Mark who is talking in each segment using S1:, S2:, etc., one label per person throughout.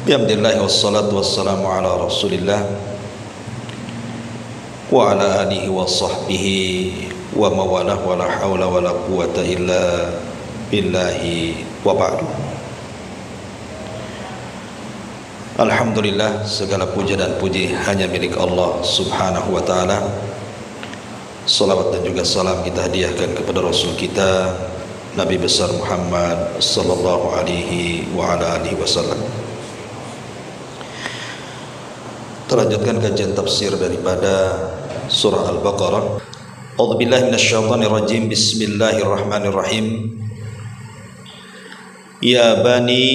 S1: Alhamdulillah wassalatu wassalamu ala Rasulillah wa ala alihi wa sahbihi wa mawalah wa la hawla wa la quwata illa billahi wa ba'du. Alhamdulillah, segala puja dan puji hanya milik Allah subhanahu wa ta'ala. Salawat dan juga salam kita hadiahkan kepada Rasul kita Nabi besar Muhammad sallallahu alaihi wa ala alihi wasallam. Terlanjutkan kajian tafsir daripada surah Al-Baqarah. A'udzubillahi minasyaitonir rajim. Bismillahirrahmanirrahim. Ya bani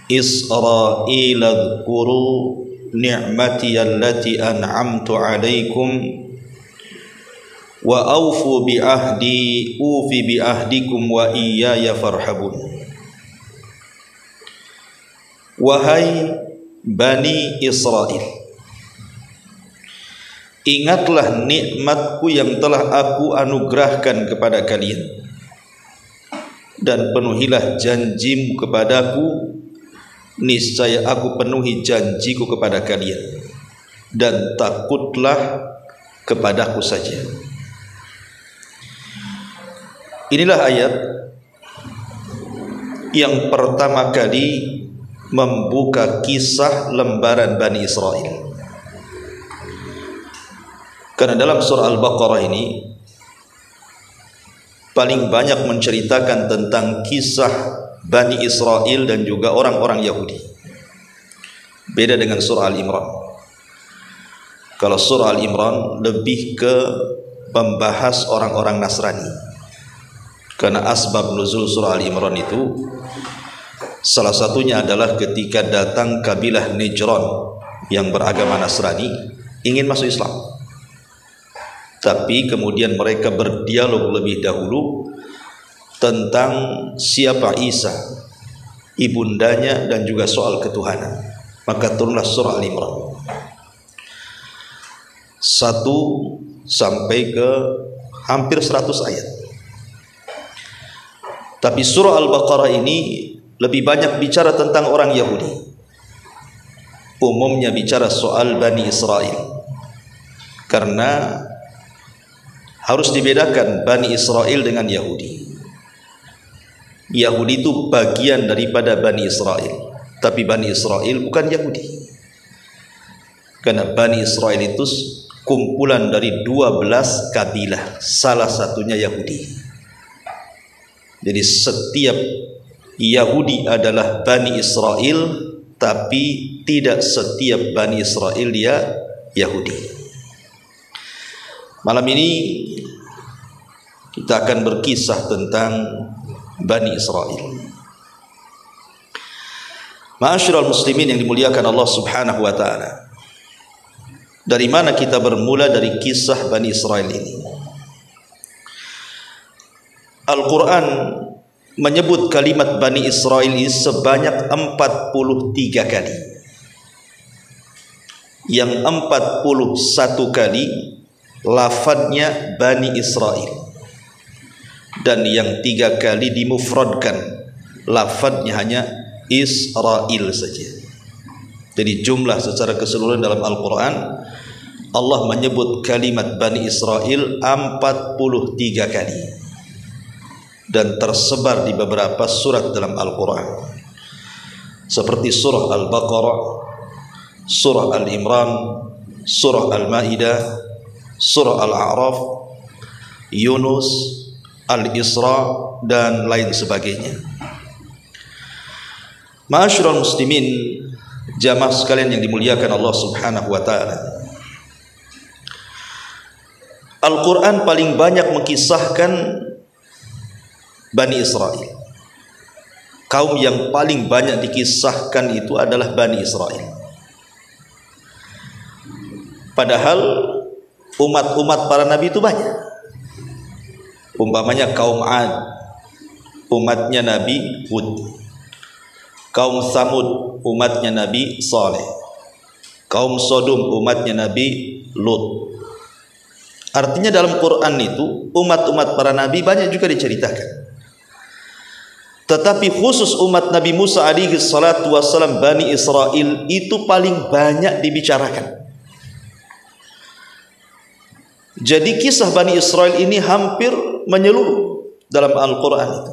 S1: Israil adhkuru ni'mati allati an'amtu 'alaikum wa awfu bi ahdi ufi bi ahdikum wa iyaya farhabun. Wahai Bani Israel, ingatlah nikmatku yang telah aku anugerahkan kepada kalian, dan penuhilah janjimu kepadaku, niscaya aku penuhi janjiku kepada kalian, dan takutlah kepadaku saja. Inilah ayat yang pertama kali membuka kisah lembaran Bani Israel. Karena dalam surah Al-Baqarah ini paling banyak menceritakan tentang kisah Bani Israel dan juga orang-orang Yahudi. Beda dengan surah Al-Imran. Kalau surah Al-Imran lebih ke membahas orang-orang Nasrani. Karena asbab nuzul surah Al-Imran itu salah satunya adalah ketika datang kabilah Najran yang beragama Nasrani ingin masuk Islam. Tapi kemudian mereka berdialog lebih dahulu tentang siapa Isa, ibundanya, dan juga soal ketuhanan. Maka turunlah surah Al-Imran 1 sampai ke hampir 100 ayat. Tapi surah Al-Baqarah ini lebih banyak bicara tentang orang Yahudi. Umumnya bicara soal Bani Israel. Karena harus dibedakan Bani Israel dengan Yahudi. Yahudi itu bagian daripada Bani Israel, tapi Bani Israel bukan Yahudi. Karena Bani Israel itu kumpulan dari 12 kabilah, salah satunya Yahudi. Jadi setiap Yahudi adalah Bani Israel, tapi tidak setiap Bani Israel dia Yahudi. Malam ini kita akan berkisah tentang Bani Israel. Ma'asyiral muslimin yang dimuliakan Allah subhanahu wa ta'ala, dari mana kita bermula dari kisah Bani Israel ini? Al-Quran menyebut kalimat Bani Israel ini sebanyak 43 kali. Yang 41 kali lafadznya Bani Israel, dan yang 3 kali dimufradkan, lafadznya hanya Israel saja. Jadi jumlah secara keseluruhan dalam Al-Quran Allah menyebut kalimat Bani Israel 43 kali, dan tersebar di beberapa surat dalam Al-Quran, seperti surah Al-Baqarah, surah Al-Imran, surah Al-Ma'idah, surah Al-A'raf, Yunus, Al-Isra, dan lain sebagainya. Ma'asyiral muslimin, jamaah sekalian yang dimuliakan Allah subhanahu wa ta'ala, Al-Quran paling banyak mengkisahkan Bani Israel. Kaum yang paling banyak dikisahkan itu adalah Bani Israel. Padahal umat-umat para nabi itu banyak. Umpamanya kaum Ad, umatnya Nabi Hud. Kaum Samud, umatnya Nabi Saleh. Kaum Sodom, umatnya Nabi Lut. Artinya dalam Quran itu umat-umat para nabi banyak juga diceritakan. Tetapi khusus umat Nabi Musa alaihi salatu wassalam, Bani Israel, itu paling banyak dibicarakan. Jadi kisah Bani Israel ini hampir menyeluruh dalam Al-Quran itu.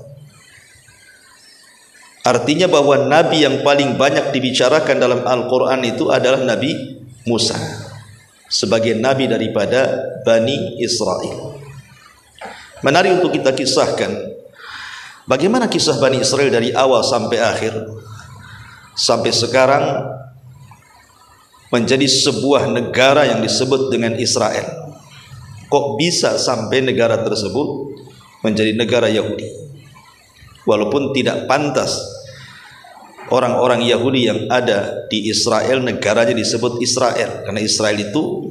S1: Artinya bahwa Nabi yang paling banyak dibicarakan dalam Al-Quran itu adalah Nabi Musa, sebagai Nabi daripada Bani Israel. Menarik untuk kita kisahkan bagaimana kisah Bani Israel dari awal sampai akhir, sampai sekarang menjadi sebuah negara yang disebut dengan Israel. Kok bisa sampai negara tersebut menjadi negara Yahudi? Walaupun tidak pantas orang-orang Yahudi yang ada di Israel negaranya disebut Israel, karena Israel itu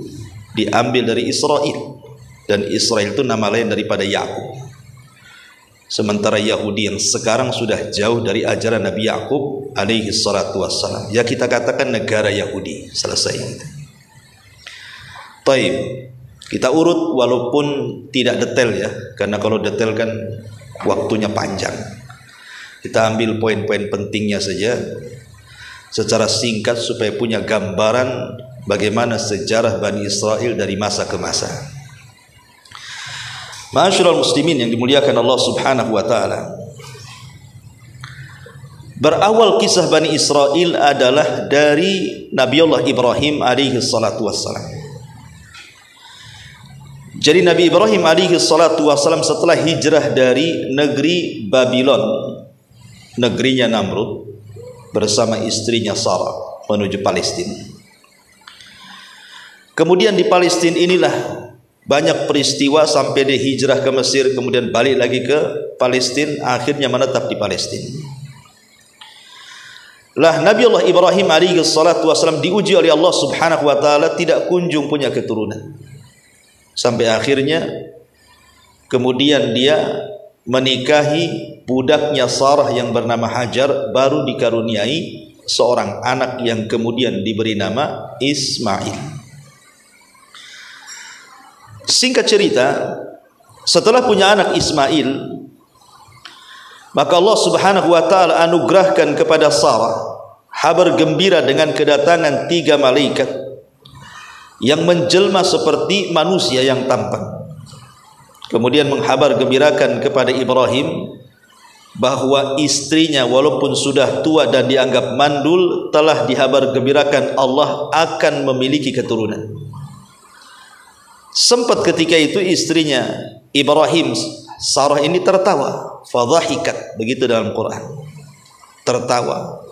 S1: diambil dari Israel, dan Israel itu nama lain daripada Yakub. Sementara Yahudi yang sekarang sudah jauh dari ajaran Nabi Yakub alaihi salatu wassalam, ya kita katakan negara Yahudi. Selesai. Taib, kita urut walaupun tidak detail ya, karena kalau detail kan waktunya panjang. Kita ambil poin-poin pentingnya saja secara singkat supaya punya gambaran bagaimana sejarah Bani Israel dari masa ke masa. Ma'asyiral muslimin yang dimuliakan Allah Subhanahu wa taala. Berawal kisah Bani Israel adalah dari Nabiullah Ibrahim alaihi salatu wassalam. Jadi Nabi Ibrahim alaihi salatu wassalam setelah hijrah dari negeri Babylon, negerinya Namrud, bersama istrinya Sarah menuju Palestina. Kemudian di Palestina inilah banyak peristiwa sampai dia hijrah ke Mesir, kemudian balik lagi ke Palestina, akhirnya menetap di Palestina. Lah Nabi Allah Ibrahim alaihi salatu wasallam diuji oleh Allah Subhanahu wa taala, tidak kunjung punya keturunan. Sampai akhirnya kemudian dia menikahi budaknya Sarah yang bernama Hajar, baru dikaruniai seorang anak yang kemudian diberi nama Ismail. Singkat cerita, setelah punya anak Ismail, maka Allah Subhanahu wa taala anugerahkan kepada Sarah kabar gembira dengan kedatangan 3 malaikat yang menjelma seperti manusia yang tampan. Kemudian menghabar gembirakan kepada Ibrahim bahwa istrinya walaupun sudah tua dan dianggap mandul, telah dihabar gembirakan Allah akan memiliki keturunan. Sempat ketika itu istrinya Ibrahim, Sarah ini tertawa, fadhahikat, begitu dalam Quran, tertawa.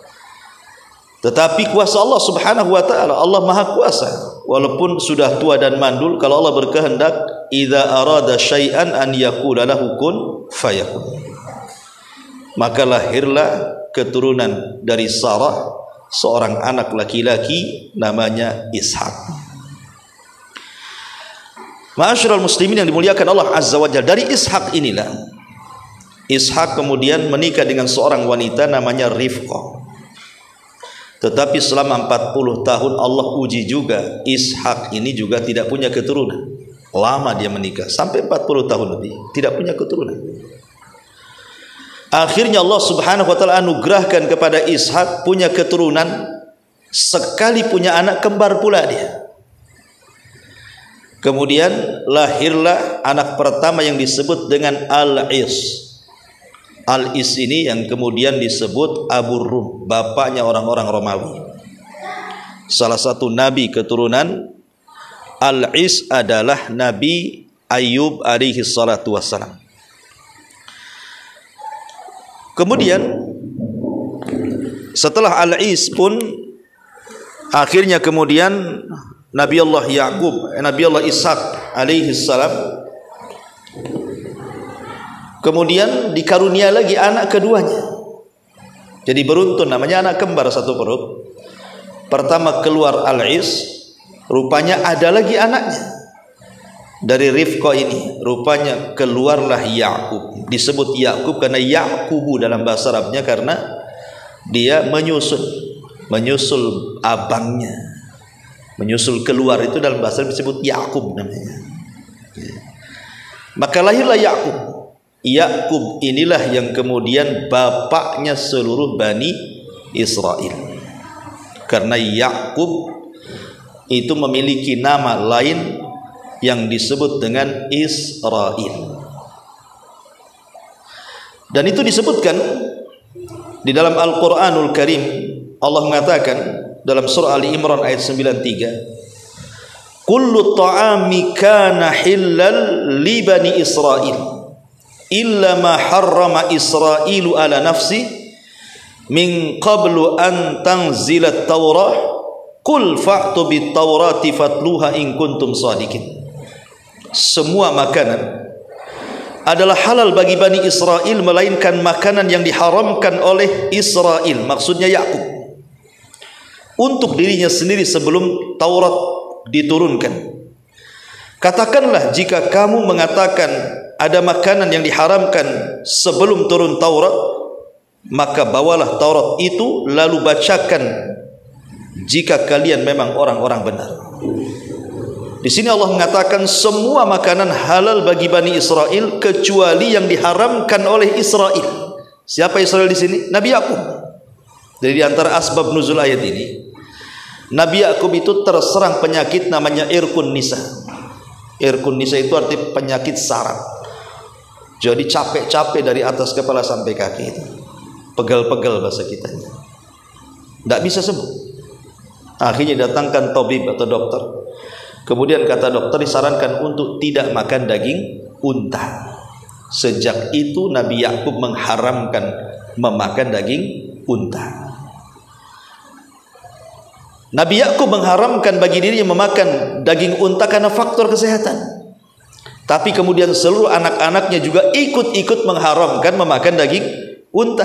S1: Tetapi kuasa Allah Subhanahu wa taala, Allah Maha Kuasa, walaupun sudah tua dan mandul, kalau Allah berkehendak, idza arada syai'an an yaqula lahu kun fayakun. Maka lahirlah keturunan dari Sarah, seorang anak laki-laki namanya Ishak. Ma'asyiral muslimin yang dimuliakan Allah Azza wa Jalla, dari Ishak inilah Ishak kemudian menikah dengan seorang wanita namanya Rifqah. Tetapi selama 40 tahun Allah uji juga Ishak ini juga tidak punya keturunan. Lama dia menikah, sampai 40 tahun lebih tidak punya keturunan. Akhirnya Allah Subhanahu wa taala anugerahkan kepada Ishak punya keturunan, sekali punya anak kembar pula dia. Kemudian lahirlah anak pertama yang disebut dengan Al-Is. Al-Is ini yang kemudian disebut Abu Rum, bapaknya orang-orang Romawi. Salah satu nabi keturunan Al-Is adalah Nabi Ayub alaihi salatu wassalam. Kemudian setelah Al-Is pun akhirnya kemudian Nabi Allah Yakub, Nabi Allah Ishak alaihi salam kemudian dikarunia lagi anak keduanya. Jadi beruntun, namanya anak kembar satu perut. Pertama keluar Al-Is, rupanya ada lagi anaknya dari Rifqah ini, rupanya keluarlah Yakub. Disebut Yakub karena Yakubu dalam bahasa Arabnya, karena dia menyusul abangnya, menyusul keluar, itu dalam bahasa Arab disebut Yakub namanya. Maka lahirlah Yakub. Yakub inilah yang kemudian bapaknya seluruh Bani Israel. Karena Yakub itu memiliki nama lain yang disebut dengan Israel. Dan itu disebutkan di dalam Al-Quranul Karim. Allah mengatakan dalam surah Ali Imran ayat 93, kullu ta'ami kana hillal li bani Israel illa ma harrama Israilu ala nafsi min qablu an tanzilat Taurah qul fa'tu bit Taurati fatluha in kuntum shadiqin. Semua makanan adalah halal bagi Bani Israel melainkan makanan yang diharamkan oleh Israel, maksudnya Yakub, untuk dirinya sendiri sebelum Taurat diturunkan. Katakanlah jika kamu mengatakan ada makanan yang diharamkan sebelum turun Taurat, maka bawalah Taurat itu lalu bacakan jika kalian memang orang-orang benar. Di sini Allah mengatakan semua makanan halal bagi Bani Israel kecuali yang diharamkan oleh Israel. Siapa Israel di sini? Nabi Yakub. Jadi di antara asbab nuzul ayat ini, Nabi Yakub itu terserang penyakit namanya irkun nisa. Irkun nisa itu arti penyakit saraf. Jadi capek-capek dari atas kepala sampai kaki itu. Pegal-pegal bahasa kita. Tidak bisa sembuh. Akhirnya datangkan tabib atau dokter. Kemudian kata dokter disarankan untuk tidak makan daging unta. Sejak itu Nabi Yakub mengharamkan memakan daging unta. Nabi Yakub mengharamkan bagi dirinya memakan daging unta karena faktor kesehatan. Tapi kemudian seluruh anak-anaknya juga ikut-ikut mengharamkan memakan daging unta.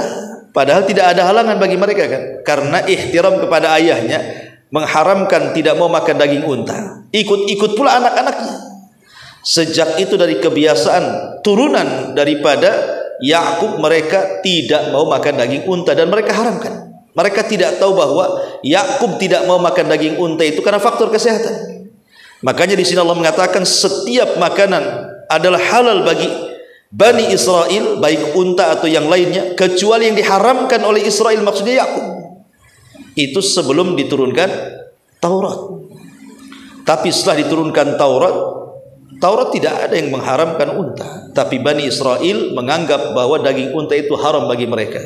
S1: Padahal tidak ada halangan bagi mereka kan. Karena ihtiram kepada ayahnya, mengharamkan tidak mau makan daging unta. Ikut-ikut pula anak-anaknya. Sejak itu dari kebiasaan turunan daripada Yakub, mereka tidak mau makan daging unta dan mereka haramkan. Mereka tidak tahu bahwa Yakub tidak mau makan daging unta itu karena faktor kesehatan. Makanya di sini Allah mengatakan setiap makanan adalah halal bagi Bani Israel, baik unta atau yang lainnya, kecuali yang diharamkan oleh Israel, maksudnya Yakub. Itu sebelum diturunkan Taurat. Tapi setelah diturunkan Taurat, Taurat tidak ada yang mengharamkan unta. Tapi Bani Israel menganggap bahwa daging unta itu haram bagi mereka.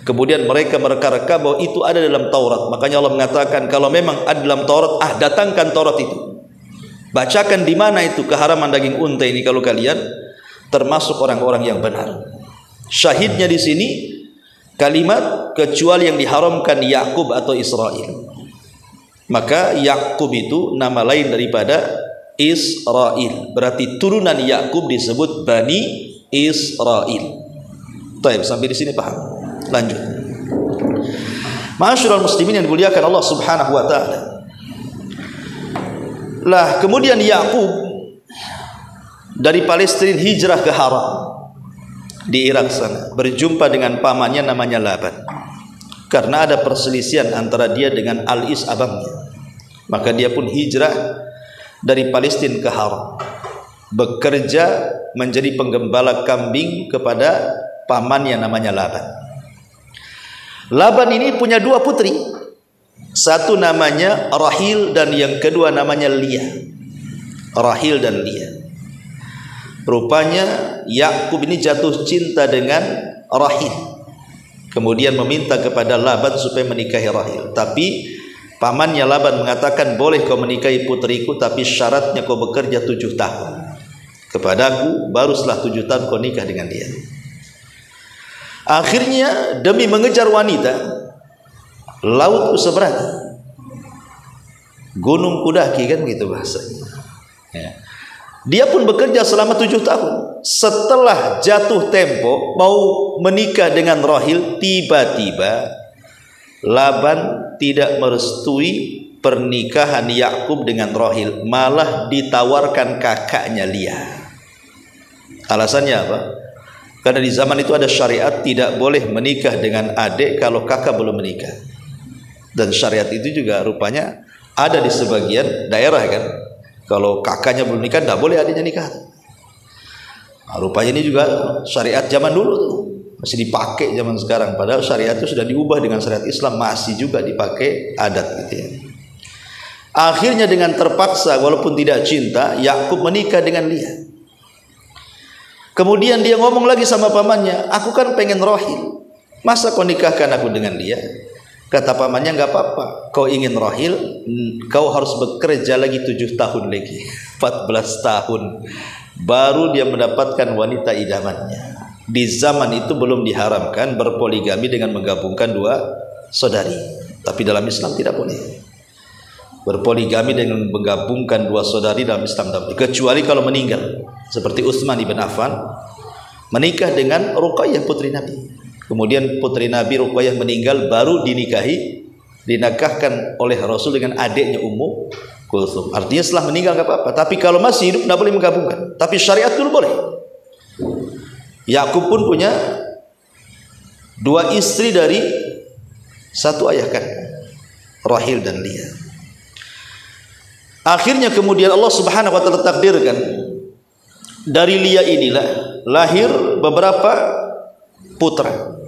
S1: Kemudian mereka mereka-reka bahwa itu ada dalam Taurat. Makanya Allah mengatakan kalau memang ada dalam Taurat, datangkan Taurat itu. Bacakan di mana itu keharaman daging unta ini kalau kalian termasuk orang-orang yang benar. Syahidnya di sini kalimat kecuali yang diharamkan Yakub atau Israel. Maka Yakub itu nama lain daripada Israel. Berarti turunan Yakub disebut Bani Israel. Baik, sampai di sini paham? Lanjut. Ma'asyiral muslimin yang dimuliakan Allah Subhanahu wa taala. Lah kemudian Yakub dari Palestina hijrah ke Haran di Irak sana, berjumpa dengan pamannya namanya Laban. Karena ada perselisihan antara dia dengan Al-Is abangnya. Maka dia pun hijrah dari Palestina ke Haran, bekerja menjadi penggembala kambing kepada pamannya namanya Laban. Laban ini punya dua putri. Satu namanya Rahil dan yang kedua namanya Lia. Rahil dan Lia. Rupanya Yakub ini jatuh cinta dengan Rahil. Kemudian meminta kepada Laban supaya menikahi Rahil. Tapi pamannya Laban mengatakan, boleh kau menikahi putriku, tapi syaratnya kau bekerja 7 tahun kepadaku, baru setelah 7 tahun kau nikah dengan dia. Akhirnya demi mengejar wanita, laut ku seberang, gunung kudaki, kan gitu bahasanya ya. Dia pun bekerja selama 7 tahun. Setelah jatuh tempo mau menikah dengan Rahil, tiba-tiba Laban tidak merestui pernikahan Yakub dengan Rahil, malah ditawarkan kakaknya Lia. Alasannya apa? Karena di zaman itu ada syariat tidak boleh menikah dengan adik kalau kakak belum menikah. Dan syariat itu juga rupanya ada di sebagian daerah kan. Kalau kakaknya belum nikah, tidak boleh adiknya nikah. Rupanya ini juga syariat zaman dulu tuh, masih dipakai zaman sekarang. Padahal syariat itu sudah diubah dengan syariat Islam, masih juga dipakai adat gitu ya. Akhirnya dengan terpaksa walaupun tidak cinta, Yakub menikah dengan Lia. Kemudian dia ngomong lagi sama pamannya, aku kan pengen rohil, masa kau nikahkan aku dengan Lia? Kata pamannya, nggak apa-apa, kau ingin rohil, kau harus bekerja lagi 7 tahun lagi, 14 tahun baru dia mendapatkan wanita idamannya. Di zaman itu belum diharamkan berpoligami dengan menggabungkan 2 saudari, tapi dalam Islam tidak boleh berpoligami dengan menggabungkan 2 saudari. Dalam Islam tidak boleh, kecuali kalau meninggal, seperti Utsman ibn Affan menikah dengan Ruqayyah putri Nabi. Kemudian putri Nabi Ruqayyah meninggal, baru dinikahkan oleh Rasul dengan adiknya Ummu Kulthum. Artinya setelah meninggal nggak apa-apa, tapi kalau masih hidup nggak boleh menggabungkan. Tapi syariat dulu boleh. Yakub pun punya 2 istri dari satu ayah kan, Rahil dan Lia. Akhirnya kemudian Allah Subhanahu wa taala takdirkan dari Lia inilah lahir beberapa putra.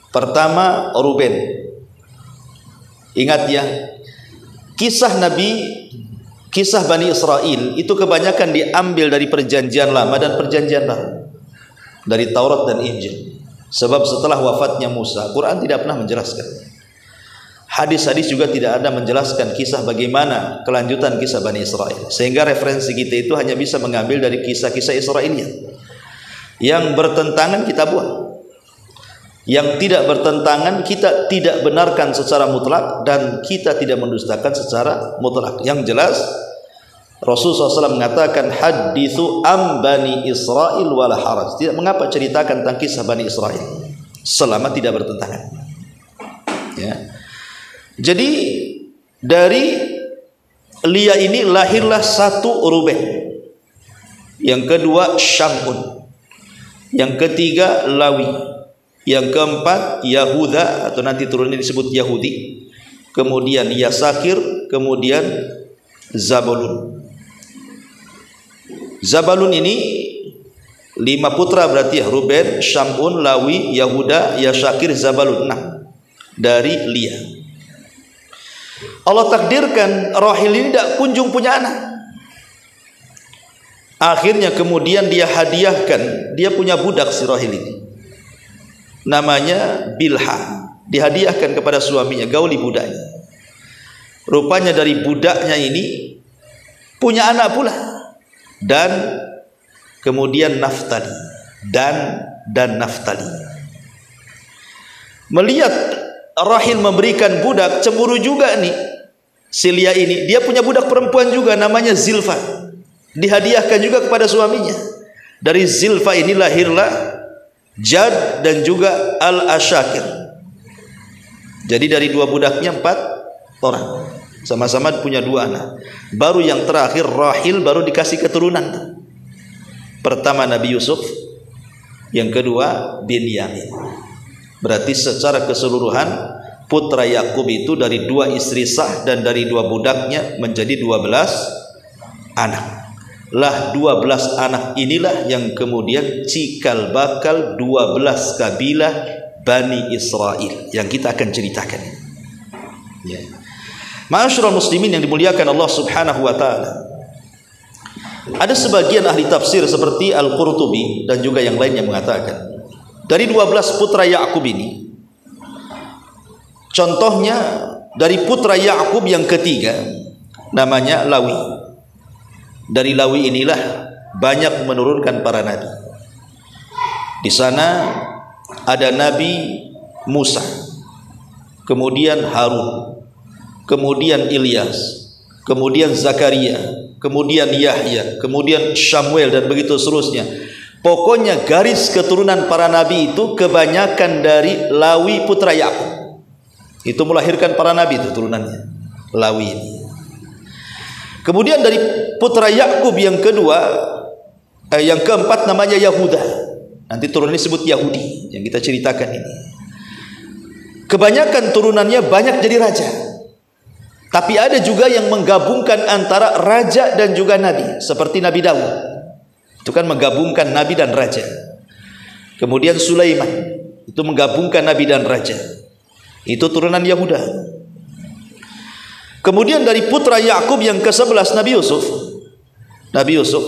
S1: Pertama Ruben. Ingat ya, kisah Nabi, kisah Bani Israel itu kebanyakan diambil dari perjanjian lama dan perjanjian baru, dari Taurat dan Injil. Sebab setelah wafatnya Musa, Quran tidak pernah menjelaskan. Hadis-hadis juga tidak ada menjelaskan kisah bagaimana kelanjutan kisah Bani Israel. Sehingga referensi kita itu hanya bisa mengambil dari kisah-kisah Israiliyat. Yang bertentangan kita buang. Yang tidak bertentangan kita tidak benarkan secara mutlak, dan kita tidak mendustakan secara mutlak. Yang jelas Rasulullah SAW mengatakan hadithu am Bani Israel wala haraj. Tidak mengapa ceritakan tentang kisah Bani Israel selama tidak bertentangan ya. Jadi dari Lia ini lahirlah 1 Ruben, yang kedua Syamun, yang ketiga Lawi, yang keempat Yahuda atau nanti turunnya disebut Yahudi, kemudian Yasakir, kemudian Zabulun. Zabulun ini 5 putra berarti ya, Ruben, Syamun, Lawi, Yahuda, Yasakir, Zabulun, 6 dari Lia. Allah takdirkan Rahil ini tidak kunjung punya anak. Akhirnya kemudian dia hadiahkan, dia punya budak si Rahil ini, namanya Bilha, dihadiahkan kepada suaminya, gauli budaknya. Rupanya dari budaknya ini punya anak pula, dan kemudian Naftali, dan Naftali. Melihat Rahil memberikan budak, cemburu juga nih si Lia ini, dia punya budak perempuan juga namanya Zilfa, dihadiahkan juga kepada suaminya. Dari Zilfa ini lahirlah Jad dan juga Al-Ashakir. Jadi dari 2 budaknya 4 orang, sama-sama punya 2 anak. Baru yang terakhir Rahil baru dikasih keturunan. Pertama Nabi Yusuf, yang kedua Binyamin. Berarti secara keseluruhan putra Yakub itu dari 2 istri sah dan dari 2 budaknya menjadi 12 anak. Lah 12 anak inilah yang kemudian cikal bakal 12 kabilah Bani Israel yang kita akan ceritakan ya. Ma'asyiral muslimin yang dimuliakan Allah Subhanahu wa taala, ada sebagian ahli tafsir seperti Al-Qurtubi dan juga yang lainnya mengatakan dari 12 putra Yakub ini, contohnya dari putra Yakub yang ketiga namanya Lawi. Dari Lawi inilah banyak menurunkan para nabi. Di sana ada Nabi Musa, kemudian Harun, kemudian Ilyas, kemudian Zakaria, kemudian Yahya, kemudian Samuel, dan begitu seterusnya. Pokoknya garis keturunan para nabi itu kebanyakan dari Lawi putra Yakub. Itu melahirkan para nabi itu turunannya, Lawi ini. Kemudian dari putra Yakub yang kedua, yang keempat namanya Yahuda. Nanti turunannya disebut Yahudi yang kita ceritakan ini. Kebanyakan turunannya banyak jadi raja. Tapi ada juga yang menggabungkan antara raja dan juga nabi, seperti Nabi Daud. itu kan menggabungkan nabi dan raja. Kemudian Sulaiman, itu menggabungkan nabi dan raja, itu turunan Yahuda. Kemudian dari putra Yakub yang ke-11 Nabi Yusuf.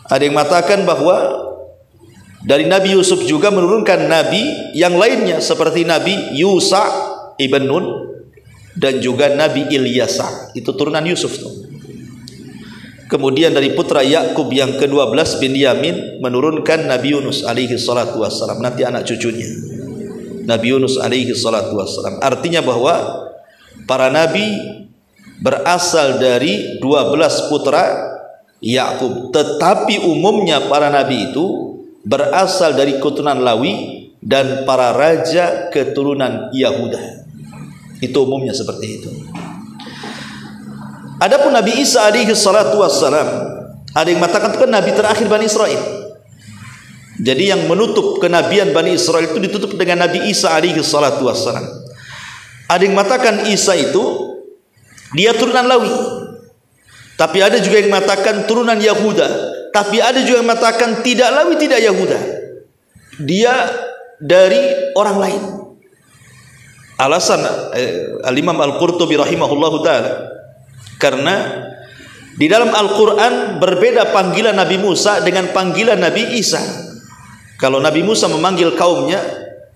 S1: Ada yang mengatakan bahwa dari Nabi Yusuf juga menurunkan nabi yang lainnya seperti Nabi Yusa ibn Nun dan juga Nabi Ilyasa, itu turunan Yusuf tuh. Kemudian dari putra Yakub yang ke-12 Binyamin menurunkan Nabi Yunus alaihi salatu wassalam, nanti anak cucunya Nabi Yunus alaihi salatu wassalam. Artinya bahwa para nabi berasal dari 12 putra Yakub, tetapi umumnya para nabi itu berasal dari keturunan Lawi dan para raja keturunan Yahuda. Itu umumnya seperti itu. Adapun Nabi Isa alaihi salatu wassalam, ada yang mengatakan itu kan nabi terakhir Bani Israel. Jadi yang menutup kenabian Bani Israel itu ditutup dengan Nabi Isa alaihi salatu wassalam. Ada yang mengatakan Isa itu dia turunan Lawi, tapi ada juga yang mengatakan turunan Yahuda, tapi ada juga yang mengatakan tidak Lawi, tidak Yahuda, dia dari orang lain. Alasan Al-Imam Al-Qurtubi rahimahullahu ta'ala, karena di dalam Al-Quran berbeda panggilan Nabi Musa dengan panggilan Nabi Isa. Kalau Nabi Musa memanggil kaumnya,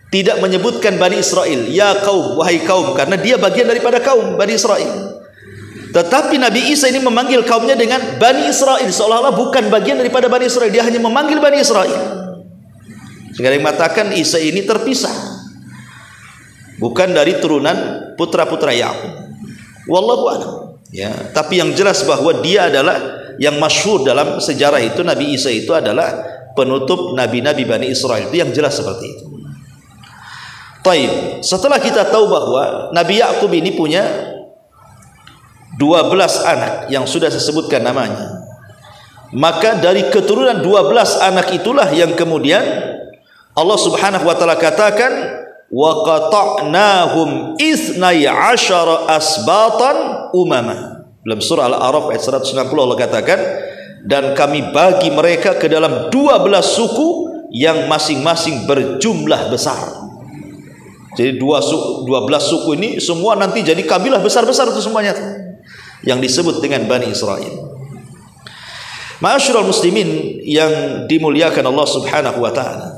S1: tidak menyebutkan Bani Israel, ya kaum, wahai kaum, karena dia bagian daripada kaum Bani Israel. Tetapi Nabi Isa ini memanggil kaumnya dengan Bani Israel, seolah-olah bukan bagian daripada Bani Israel, dia hanya memanggil Bani Israel. Sehingga yang mengatakan Isa ini terpisah, bukan dari turunan putra-putra Yakub. Wallahu a'lam. Ya, tapi yang jelas bahwa dia adalah yang masyhur dalam sejarah itu, Nabi Isa itu adalah penutup nabi-nabi Bani Israel. Itu yang jelas seperti itu. Taib. Setelah kita tahu bahwa Nabi Yakub ini punya 12 anak yang sudah saya sebutkan namanya, maka dari keturunan 12 anak itulah yang kemudian Allah Subhanahu wa taala katakan wa qata'nahum 12 asbatan umama. Dalam surah Al-A'raf ayat 190 Allah katakan, dan kami bagi mereka ke dalam 12 suku yang masing-masing berjumlah besar. Jadi 12 suku ini semua nanti jadi kabilah besar-besar itu semuanya, yang disebut dengan Bani Israel. Ma'asyiral muslimin yang dimuliakan Allah Subhanahu wa taala.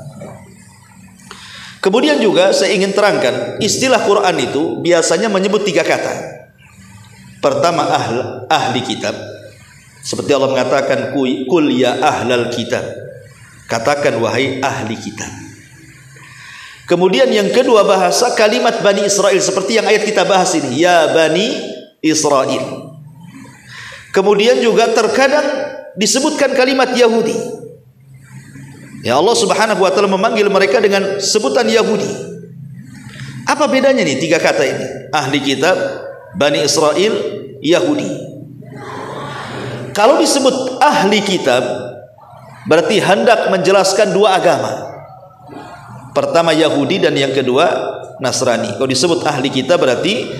S1: Kemudian juga saya ingin terangkan, istilah Quran itu biasanya menyebut 3 kata. Pertama ahli kitab, seperti Allah mengatakan kul ya ahlal kitab, katakan wahai ahli kitab. Kemudian yang kedua bahasa kalimat Bani Israel, seperti yang ayat kita bahas ini, ya Bani Israel. Kemudian juga terkadang disebutkan kalimat Yahudi. Ya, Allah Subhanahu wa taala memanggil mereka dengan sebutan Yahudi. Apa bedanya nih 3 kata ini? Ahli kitab, Bani Israel, Yahudi. Kalau disebut ahli kitab, berarti hendak menjelaskan 2 agama. Pertama Yahudi dan yang kedua Nasrani. Kalau disebut ahli kitab berarti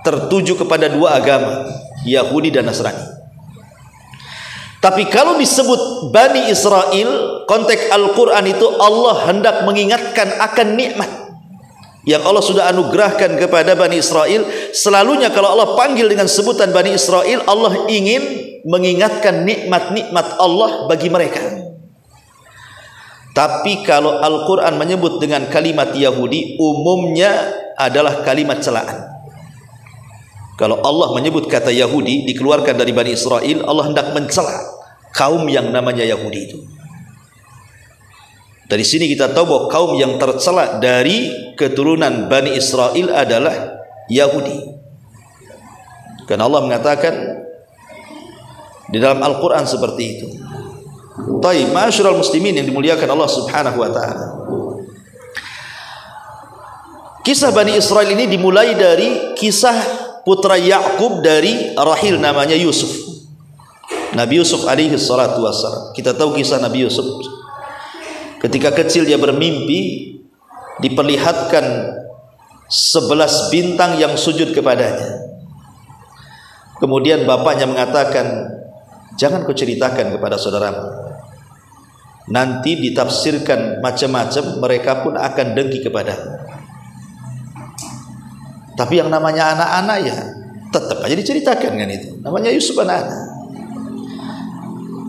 S1: tertuju kepada 2 agama, Yahudi dan Nasrani. Tapi kalau disebut Bani Israel, konteks Al-Quran itu Allah hendak mengingatkan akan nikmat yang Allah sudah anugerahkan kepada Bani Israel. Selalunya kalau Allah panggil dengan sebutan Bani Israel, Allah ingin mengingatkan nikmat-nikmat Allah bagi mereka. Tapi kalau Al-Quran menyebut dengan kalimat Yahudi, umumnya adalah kalimat celaan. Kalau Allah menyebut kata Yahudi dikeluarkan dari Bani Israel, Allah hendak mencela kaum yang namanya Yahudi itu. Dari sini kita tahu bahwa kaum yang tercela dari keturunan Bani Israel adalah Yahudi. Karena Allah mengatakan di dalam Al-Quran seperti itu. Taib, ma'asyiral muslimin yang dimuliakan Allah Subhanahu wa taala. Kisah Bani Israel ini dimulai dari kisah putra Yakub dari rahil namanya Yusuf. Nabi Yusuf alaihi salatu wassalam. Kita tahu kisah Nabi Yusuf. Ketika kecil dia bermimpi diperlihatkan 11 bintang yang sujud kepadanya. Kemudian bapaknya mengatakan, jangan kau ceritakan kepada saudaramu. nanti ditafsirkan macam-macam, mereka pun akan dengki kepadamu. Tapi yang namanya anak-anak ya tetap aja diceritakan kan, itu namanya Yusuf anak-anak.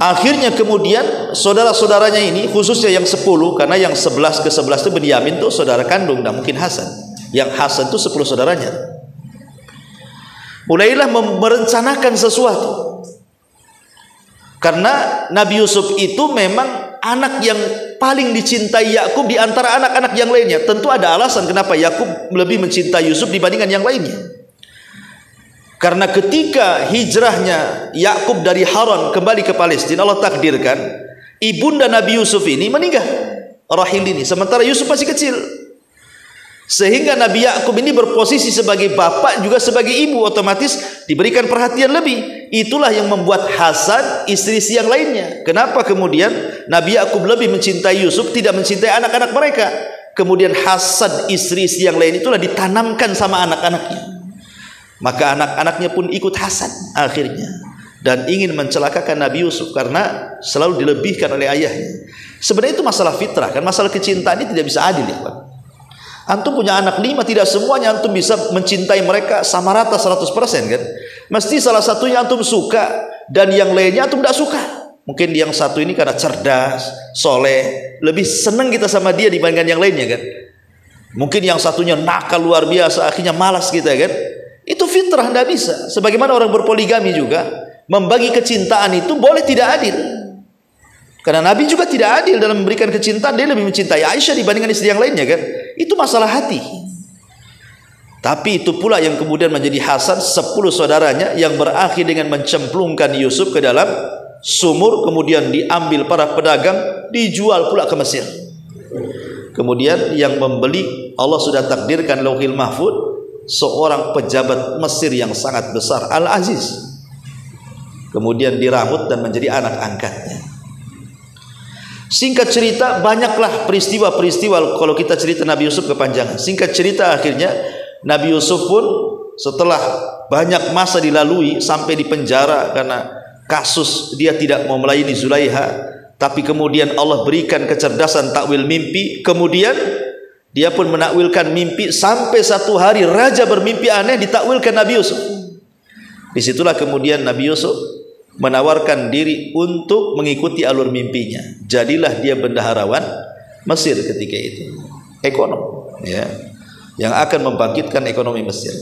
S1: Akhirnya kemudian saudara-saudaranya ini, khususnya yang 10, karena yang 11 ke 11 itu Benyamin tuh saudara kandung, dan mungkin Hasan. Yang Hasan itu 10 saudaranya. Mulailah merencanakan sesuatu. Karena Nabi Yusuf itu memang anak yang paling dicintai Yakub di antara anak-anak yang lainnya. Tentu ada alasan kenapa Yakub lebih mencintai Yusuf dibandingkan yang lainnya. Karena ketika hijrahnya Yakub dari Haran kembali ke Palestina, Allah takdirkan ibunda Nabi Yusuf ini meninggal, Rahil ini, sementara Yusuf masih kecil. Sehingga Nabi Yakub ini berposisi sebagai bapak juga sebagai ibu, otomatis diberikan perhatian lebih. Itulah yang membuat Hasan istri-istri yang lainnya. Kenapa kemudian Nabi Yakub lebih mencintai Yusuf, tidak mencintai anak-anak mereka? Kemudian Hasan istri-istri yang lain itulah ditanamkan sama anak-anaknya. Maka anak-anaknya pun ikut Hasan akhirnya, dan ingin mencelakakan Nabi Yusuf karena selalu dilebihkan oleh ayahnya. Sebenarnya itu masalah fitrah kan, masalah kecintaan ini tidak bisa adil ya Pak. Antum punya anak 5, tidak semuanya antum bisa mencintai mereka sama rata 100% kan. Mesti salah satunya antum suka dan yang lainnya antum tidak suka. Mungkin yang satu ini karena cerdas, soleh, lebih senang kita sama dia dibandingkan yang lainnya kan. Mungkin yang satunya nakal luar biasa, akhirnya malas kita kan. Itu fitrah, tidak bisa. Sebagaimana orang berpoligami juga, membagi kecintaan itu boleh tidak adil. Karena Nabi juga tidak adil dalam memberikan kecintaan. Dia lebih mencintai Aisyah dibandingkan istri yang lainnya kan. Itu masalah hati. Tapi itu pula yang kemudian menjadi Hasan 10 saudaranya yang berakhir dengan mencemplungkan Yusuf ke dalam sumur, kemudian diambil para pedagang, dijual pula ke Mesir. Kemudian yang membeli, Allah sudah takdirkan Lauhil Mahfud, seorang pejabat Mesir yang sangat besar, Al-Aziz. Kemudian diramut dan menjadi anak angkatnya. Singkat cerita, banyaklah peristiwa-peristiwa kalau kita cerita Nabi Yusuf kepanjangan. Singkat cerita, akhirnya Nabi Yusuf pun setelah banyak masa dilalui sampai di penjara karena kasus dia tidak mau melayani Zulaiha, tapi kemudian Allah berikan kecerdasan takwil mimpi. Kemudian dia pun menakwilkan mimpi sampai satu hari raja bermimpi aneh, ditakwilkan Nabi Yusuf. Disitulah kemudian Nabi Yusuf menawarkan diri untuk mengikuti alur mimpinya. Jadilah dia bendaharawan Mesir ketika itu, ekonom ya, yang akan membangkitkan ekonomi Mesir.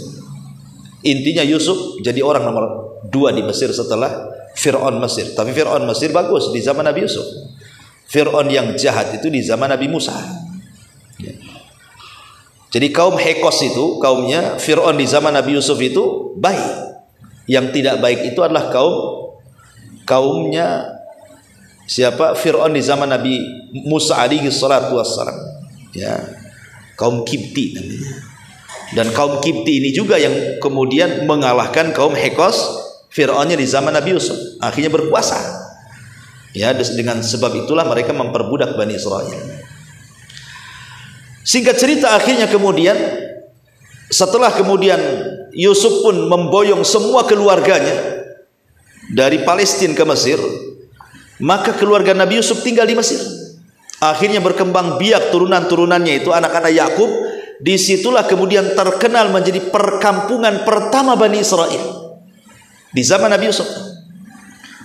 S1: Intinya Yusuf jadi orang nomor 2 di Mesir setelah Fir'aun Mesir. Tapi Fir'aun Mesir bagus di zaman Nabi Yusuf. Fir'aun yang jahat itu di zaman Nabi Musa ya. Jadi kaum Hekos itu, kaumnya Fir'aun di zaman Nabi Yusuf itu baik. Yang tidak baik itu adalah kaumnya siapa? Fir'aun di zaman Nabi Musa alaihi salatu wassalam ya, kaum Kipti namanya. Dan kaum Kipti ini juga yang kemudian mengalahkan kaum Hekos Fir'aunnya di zaman Nabi Yusuf, akhirnya berkuasa ya. Dengan sebab itulah mereka memperbudak Bani Israel. Singkat cerita, akhirnya kemudian setelah kemudian Yusuf pun memboyong semua keluarganya dari Palestina ke Mesir, maka keluarga Nabi Yusuf tinggal di Mesir. Akhirnya berkembang biak turunan-turunannya itu anak-anak Yakub. Disitulah kemudian terkenal menjadi perkampungan pertama Bani Israel di zaman Nabi Yusuf.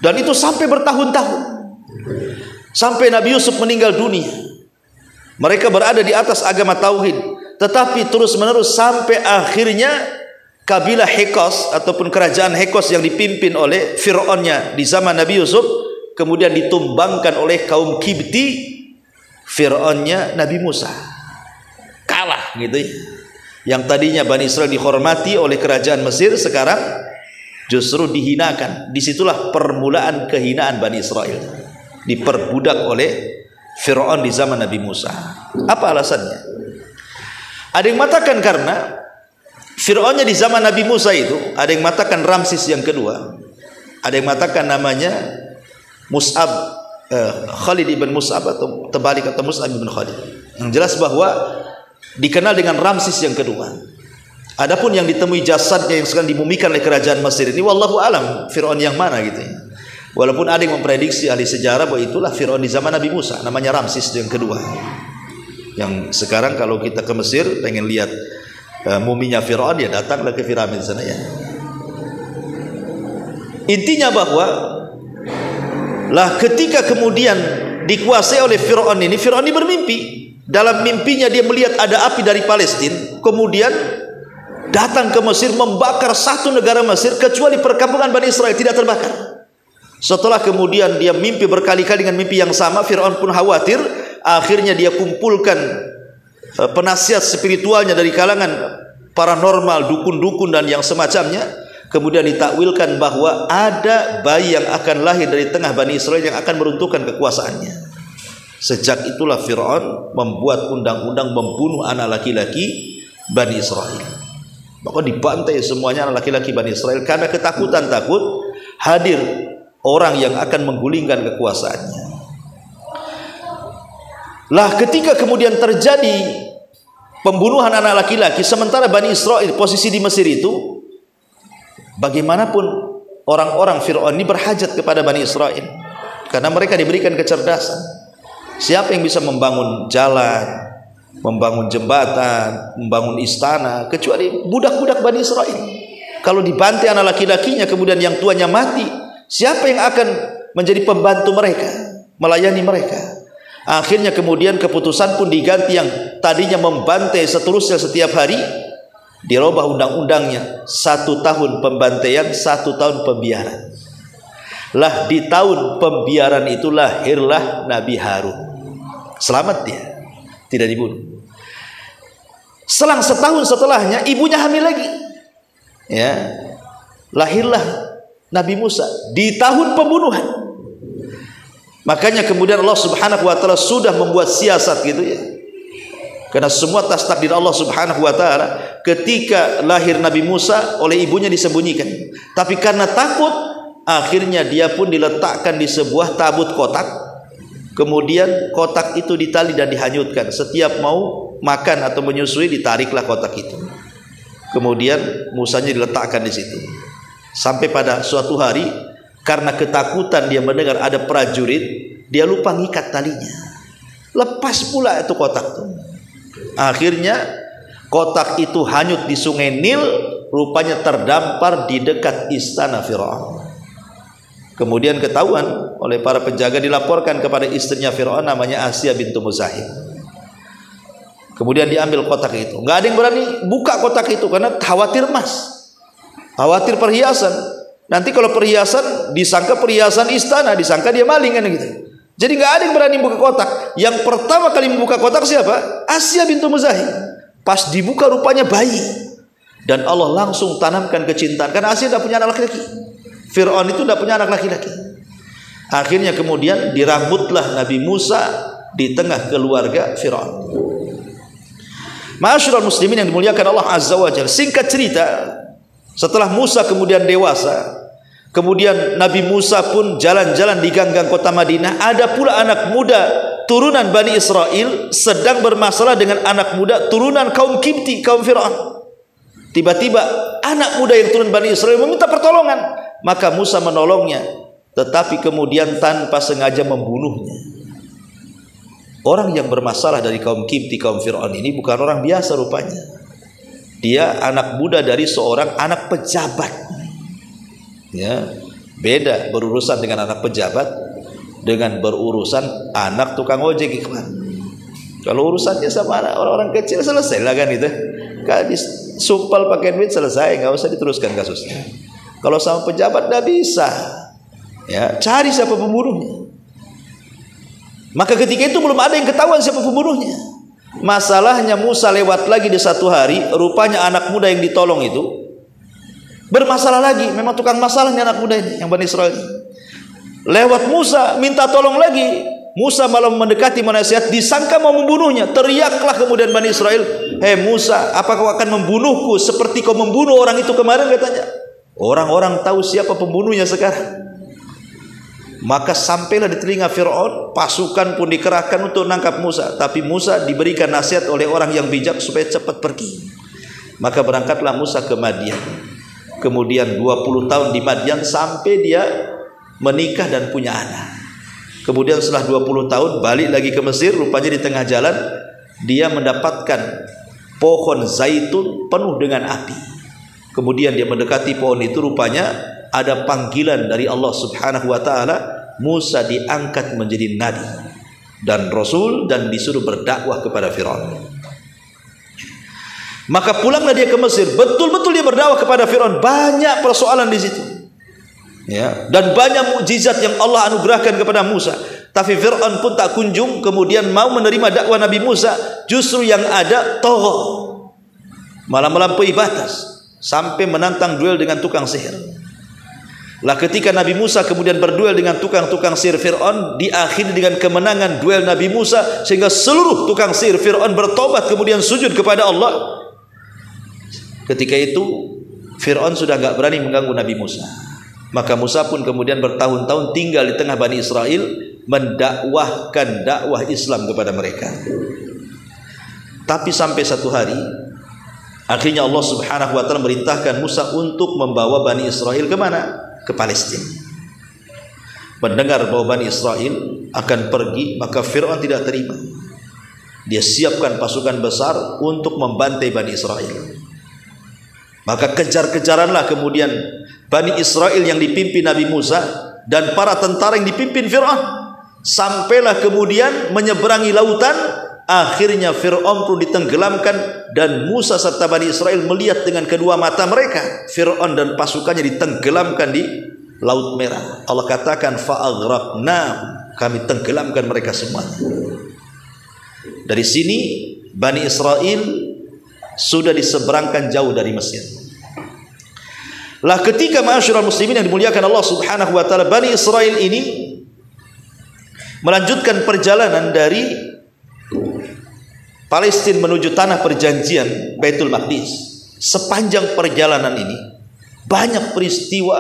S1: Dan itu sampai bertahun-tahun, sampai Nabi Yusuf meninggal dunia. Mereka berada di atas agama tauhid, tetapi terus-menerus sampai akhirnya kabilah Hekos ataupun kerajaan Hekos yang dipimpin oleh Fir'aunnya di zaman Nabi Yusuf kemudian ditumbangkan oleh kaum Kipti, Fir'aunnya Nabi Musa. Kalah gitu ya. Yang tadinya Bani Israel dihormati oleh kerajaan Mesir, sekarang justru dihinakan. Disitulah permulaan kehinaan Bani Israel, diperbudak oleh Fir'aun di zaman Nabi Musa. Apa alasannya? Ada yang mengatakan karena Fir'aunnya di zaman Nabi Musa itu, ada yang mengatakan Ramses yang kedua, ada yang mengatakan namanya Mus'ab, Khalid ibn Mus'ab atau terbalik atau Mus'ab ibn Khalid. Yang jelas bahwa dikenal dengan Ramses yang kedua. Adapun yang ditemui jasadnya yang sekarang dimumikan oleh kerajaan Mesir ini, wallahu alam Fir'aun yang mana gitu ya. Walaupun ada yang memprediksi ahli sejarah bahwa itulah Fir'aun di zaman Nabi Musa, namanya Ramses yang kedua. Yang sekarang kalau kita ke Mesir pengen lihat muminya Fir'aun, ya datanglah ke piramid sana ya. Intinya bahwa lah ketika kemudian dikuasai oleh Fir'aun ini bermimpi. Dalam mimpinya dia melihat ada api dari Palestina, kemudian datang ke Mesir membakar satu negara Mesir, kecuali perkampungan Bani Israel tidak terbakar. Setelah kemudian dia mimpi berkali-kali dengan mimpi yang sama, Fir'aun pun khawatir. Akhirnya dia kumpulkan penasihat spiritualnya dari kalangan paranormal, dukun-dukun dan yang semacamnya. Kemudian ditakwilkan bahwa ada bayi yang akan lahir dari tengah Bani Israel yang akan meruntuhkan kekuasaannya. Sejak itulah Fir'aun membuat undang-undang membunuh anak laki-laki Bani Israel. Maka dibantai semuanya anak laki-laki Bani Israel karena ketakutan takut hadir orang yang akan menggulingkan kekuasaannya. Lah ketika kemudian terjadi pembunuhan anak laki-laki, sementara Bani Israel posisi di Mesir itu, bagaimanapun orang-orang Fir'aun ini berhajat kepada Bani Israel karena mereka diberikan kecerdasan. Siapa yang bisa membangun jalan, membangun jembatan, membangun istana, kecuali budak-budak Bani Israel. Kalau dibantai anak laki-lakinya kemudian yang tuanya mati, siapa yang akan menjadi pembantu mereka, melayani mereka? Akhirnya kemudian keputusan pun diganti, yang tadinya membantai seterusnya setiap hari, dirubah undang-undangnya, 1 tahun pembantaian, 1 tahun pembiaran. Lah di tahun pembiaran itu lahirlah Nabi Harun. Selamat dia, tidak dibunuh. Selang setahun setelahnya ibunya hamil lagi. Ya, lahirlah Nabi Musa di tahun pembunuhan. Makanya kemudian Allah Subhanahu wa taala sudah membuat siasat gitu ya. Karena semua atas takdir Allah Subhanahu wa taala, ketika lahir Nabi Musa oleh ibunya disembunyikan. Tapi karena takut, akhirnya dia pun diletakkan di sebuah tabut kotak. Kemudian kotak itu ditali dan dihanyutkan. Setiap mau makan atau menyusui ditariklah kotak itu. Kemudian Musanya diletakkan di situ. Sampai pada suatu hari, karena ketakutan dia mendengar ada prajurit, dia lupa ngikat talinya. Lepas pula itu kotak itu. Akhirnya kotak itu hanyut di sungai Nil, rupanya terdampar di dekat istana Fir'aun. Kemudian ketahuan oleh para penjaga, dilaporkan kepada istrinya Fir'aun namanya Asya bintu Muzahim. Kemudian diambil kotak itu. Nggak ada yang berani buka kotak itu karena khawatir emas, khawatir perhiasan. Nanti kalau perhiasan disangka perhiasan istana, disangka dia maling kan gitu. Jadi nggak ada yang berani buka kotak. Yang pertama kali membuka kotak siapa? Asya bintu Muzahim. Pas dibuka rupanya bayi. Dan Allah langsung tanamkan kecintaan. Karena Asya tidak punya anak laki-laki. Fir'aun itu tidak punya anak laki-laki. Akhirnya kemudian dirambutlah Nabi Musa di tengah keluarga Fir'aun. Ma'asyiral muslimin yang dimuliakan Allah Azza wa Jalla. Singkat cerita, setelah Musa kemudian dewasa, kemudian Nabi Musa pun jalan-jalan di gang-gang kota Madinah. Ada pula anak muda turunan Bani Israel sedang bermasalah dengan anak muda turunan kaum Kipti, kaum Fir'aun. Tiba-tiba anak muda yang turun Bani Israel meminta pertolongan. Maka Musa menolongnya, tetapi kemudian tanpa sengaja membunuhnya. Orang yang bermasalah dari kaum Kipti, kaum Fir'aun ini bukan orang biasa rupanya. Dia anak muda dari seorang anak pejabat. Ya, beda berurusan dengan anak pejabat dengan berurusan anak tukang ojek ikhwan. Kalau urusannya sama orang-orang kecil selesai lah kan itu. Kalau disumpal pakai duit selesai, nggak usah diteruskan kasusnya. Kalau sama pejabat tidak bisa. Ya, cari siapa pembunuhnya. Maka ketika itu belum ada yang ketahuan siapa pembunuhnya. Masalahnya Musa lewat lagi di satu hari, rupanya anak muda yang ditolong itu bermasalah lagi. Memang tukang masalahnya anak muda ini, yang Bani Israel. Lewat Musa minta tolong lagi. Musa malah mendekati menasihat, disangka mau membunuhnya. Teriaklah kemudian Bani Israel, "Hei Musa, apakah kau akan membunuhku seperti kau membunuh orang itu kemarin?" katanya. Orang-orang tahu siapa pembunuhnya sekarang. Maka sampailah di telinga Fir'aun, pasukan pun dikerahkan untuk menangkap Musa. Tapi Musa diberikan nasihat oleh orang yang bijak supaya cepat pergi. Maka berangkatlah Musa ke Madian. Kemudian 20 tahun di Madian sampai dia menikah dan punya anak. Kemudian setelah 20 tahun balik lagi ke Mesir, rupanya di tengah jalan dia mendapatkan pohon zaitun penuh dengan api. Kemudian dia mendekati pohon itu, rupanya ada panggilan dari Allah Subhanahu wa taala, Musa diangkat menjadi nabi dan rasul dan disuruh berdakwah kepada Firaun. Maka pulanglah dia ke Mesir, betul-betul dia berdakwah kepada Firaun. Banyak persoalan di situ. Ya, dan banyak mukjizat yang Allah anugerahkan kepada Musa. Tapi Fir'aun pun tak kunjung kemudian mau menerima dakwah Nabi Musa. Justru yang ada tagha, malah melampaui batas sampai menantang duel dengan tukang sihir. Lah ketika Nabi Musa kemudian berduel dengan tukang-tukang sihir Fir'aun, diakhiri dengan kemenangan duel Nabi Musa, sehingga seluruh tukang sihir Fir'aun bertobat kemudian sujud kepada Allah. Ketika itu Fir'aun sudah enggak berani mengganggu Nabi Musa. Maka Musa pun kemudian bertahun-tahun tinggal di tengah Bani Israel, mendakwahkan dakwah Islam kepada mereka. Tapi sampai satu hari, akhirnya Allah Subhanahu wa taala merintahkan Musa untuk membawa Bani Israel ke mana? Ke Palestina. Mendengar bahwa Bani Israel akan pergi, maka Fir'aun tidak terima. Dia siapkan pasukan besar untuk membantai Bani Israel. Maka kejar-kejaranlah kemudian Bani Israel yang dipimpin Nabi Musa dan para tentara yang dipimpin Fir'aun. Sampailah kemudian menyeberangi lautan. Akhirnya Fir'aun pun ditenggelamkan dan Musa serta Bani Israel melihat dengan kedua mata mereka Fir'aun dan pasukannya ditenggelamkan di Laut Merah. Allah katakan fa'aghraqnahum, kami tenggelamkan mereka semuanya. Dari sini Bani Israel sudah diseberangkan jauh dari Mesir. Lah ketika ma'asyiral muslimin yang dimuliakan Allah Subhanahu wa taala, Bani Israel ini melanjutkan perjalanan dari Palestina menuju tanah perjanjian Baitul Maqdis. Sepanjang perjalanan ini banyak peristiwa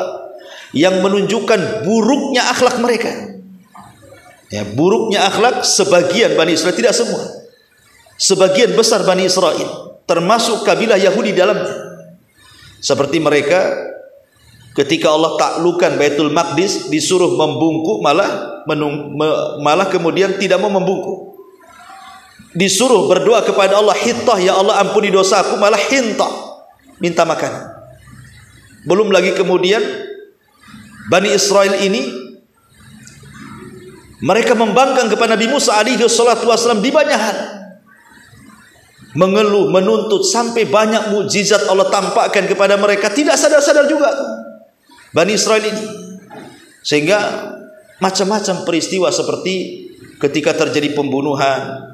S1: yang menunjukkan buruknya akhlak mereka. Ya, buruknya akhlak sebagian Bani Israel, tidak semua. Sebagian besar Bani Israel, termasuk kabilah Yahudi dalamnya. Seperti mereka ketika Allah taklukkan Baitul Maqdis disuruh membungkuk, malah kemudian tidak mau membungkuk. Disuruh berdoa kepada Allah, hittah, ya Allah ampuni dosaku, malah hintah, minta makan. Belum lagi kemudian Bani Israel ini mereka membangkang kepada Nabi Musa alaihi salatu wasallam di banyak hal, mengeluh, menuntut, sampai banyak mukjizat Allah tampakkan kepada mereka, tidak sadar-sadar juga Bani Israel ini. Sehingga macam-macam peristiwa seperti ketika terjadi pembunuhan,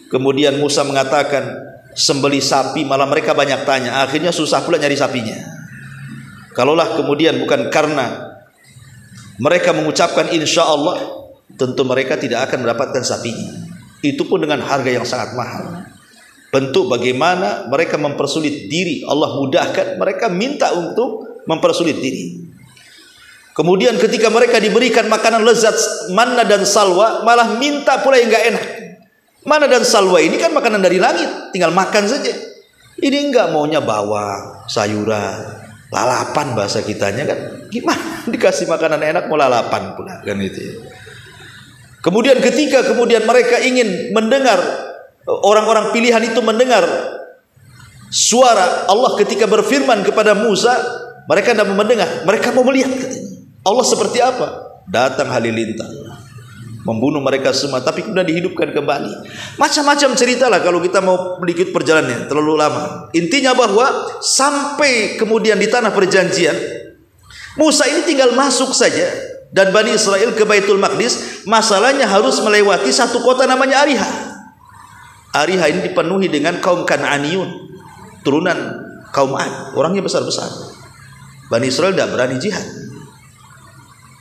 S1: kemudian Musa mengatakan sembelih sapi, malah mereka banyak tanya, akhirnya susah pula nyari sapinya. Kalaulah kemudian bukan karena mereka mengucapkan insya Allah, tentu mereka tidak akan mendapatkan sapinya. Itu pun dengan harga yang sangat mahal. Bentuk bagaimana mereka mempersulit diri, Allah mudahkan, mereka minta untuk mempersulit diri. Kemudian ketika mereka diberikan makanan lezat manna dan salwa, malah minta pula yang enggak enak. Manna dan salwa ini kan makanan dari langit, tinggal makan saja. Ini enggak, maunya bawang, sayuran, lalapan bahasa kitanya kan. Gimana dikasih makanan enak mau lalapan pula kan itu. Kemudian ketika kemudian mereka ingin mendengar, orang-orang pilihan itu mendengar suara Allah ketika berfirman kepada Musa, mereka tidak mau mendengar, mereka mau melihat katanya. Allah seperti apa? Datang halilintar, membunuh mereka semua, tapi kemudian dihidupkan kembali. Macam-macam ceritalah kalau kita mau sedikit perjalanannya, terlalu lama. Intinya bahwa sampai kemudian di tanah perjanjian, Musa ini tinggal masuk saja dan Bani Israel ke Baitul Maqdis. Masalahnya harus melewati satu kota namanya Ariha. Ariha ini dipenuhi dengan kaum Kan'aniyun, turunan kaum Ad, orangnya besar-besar. Bani Israel tidak berani jihad.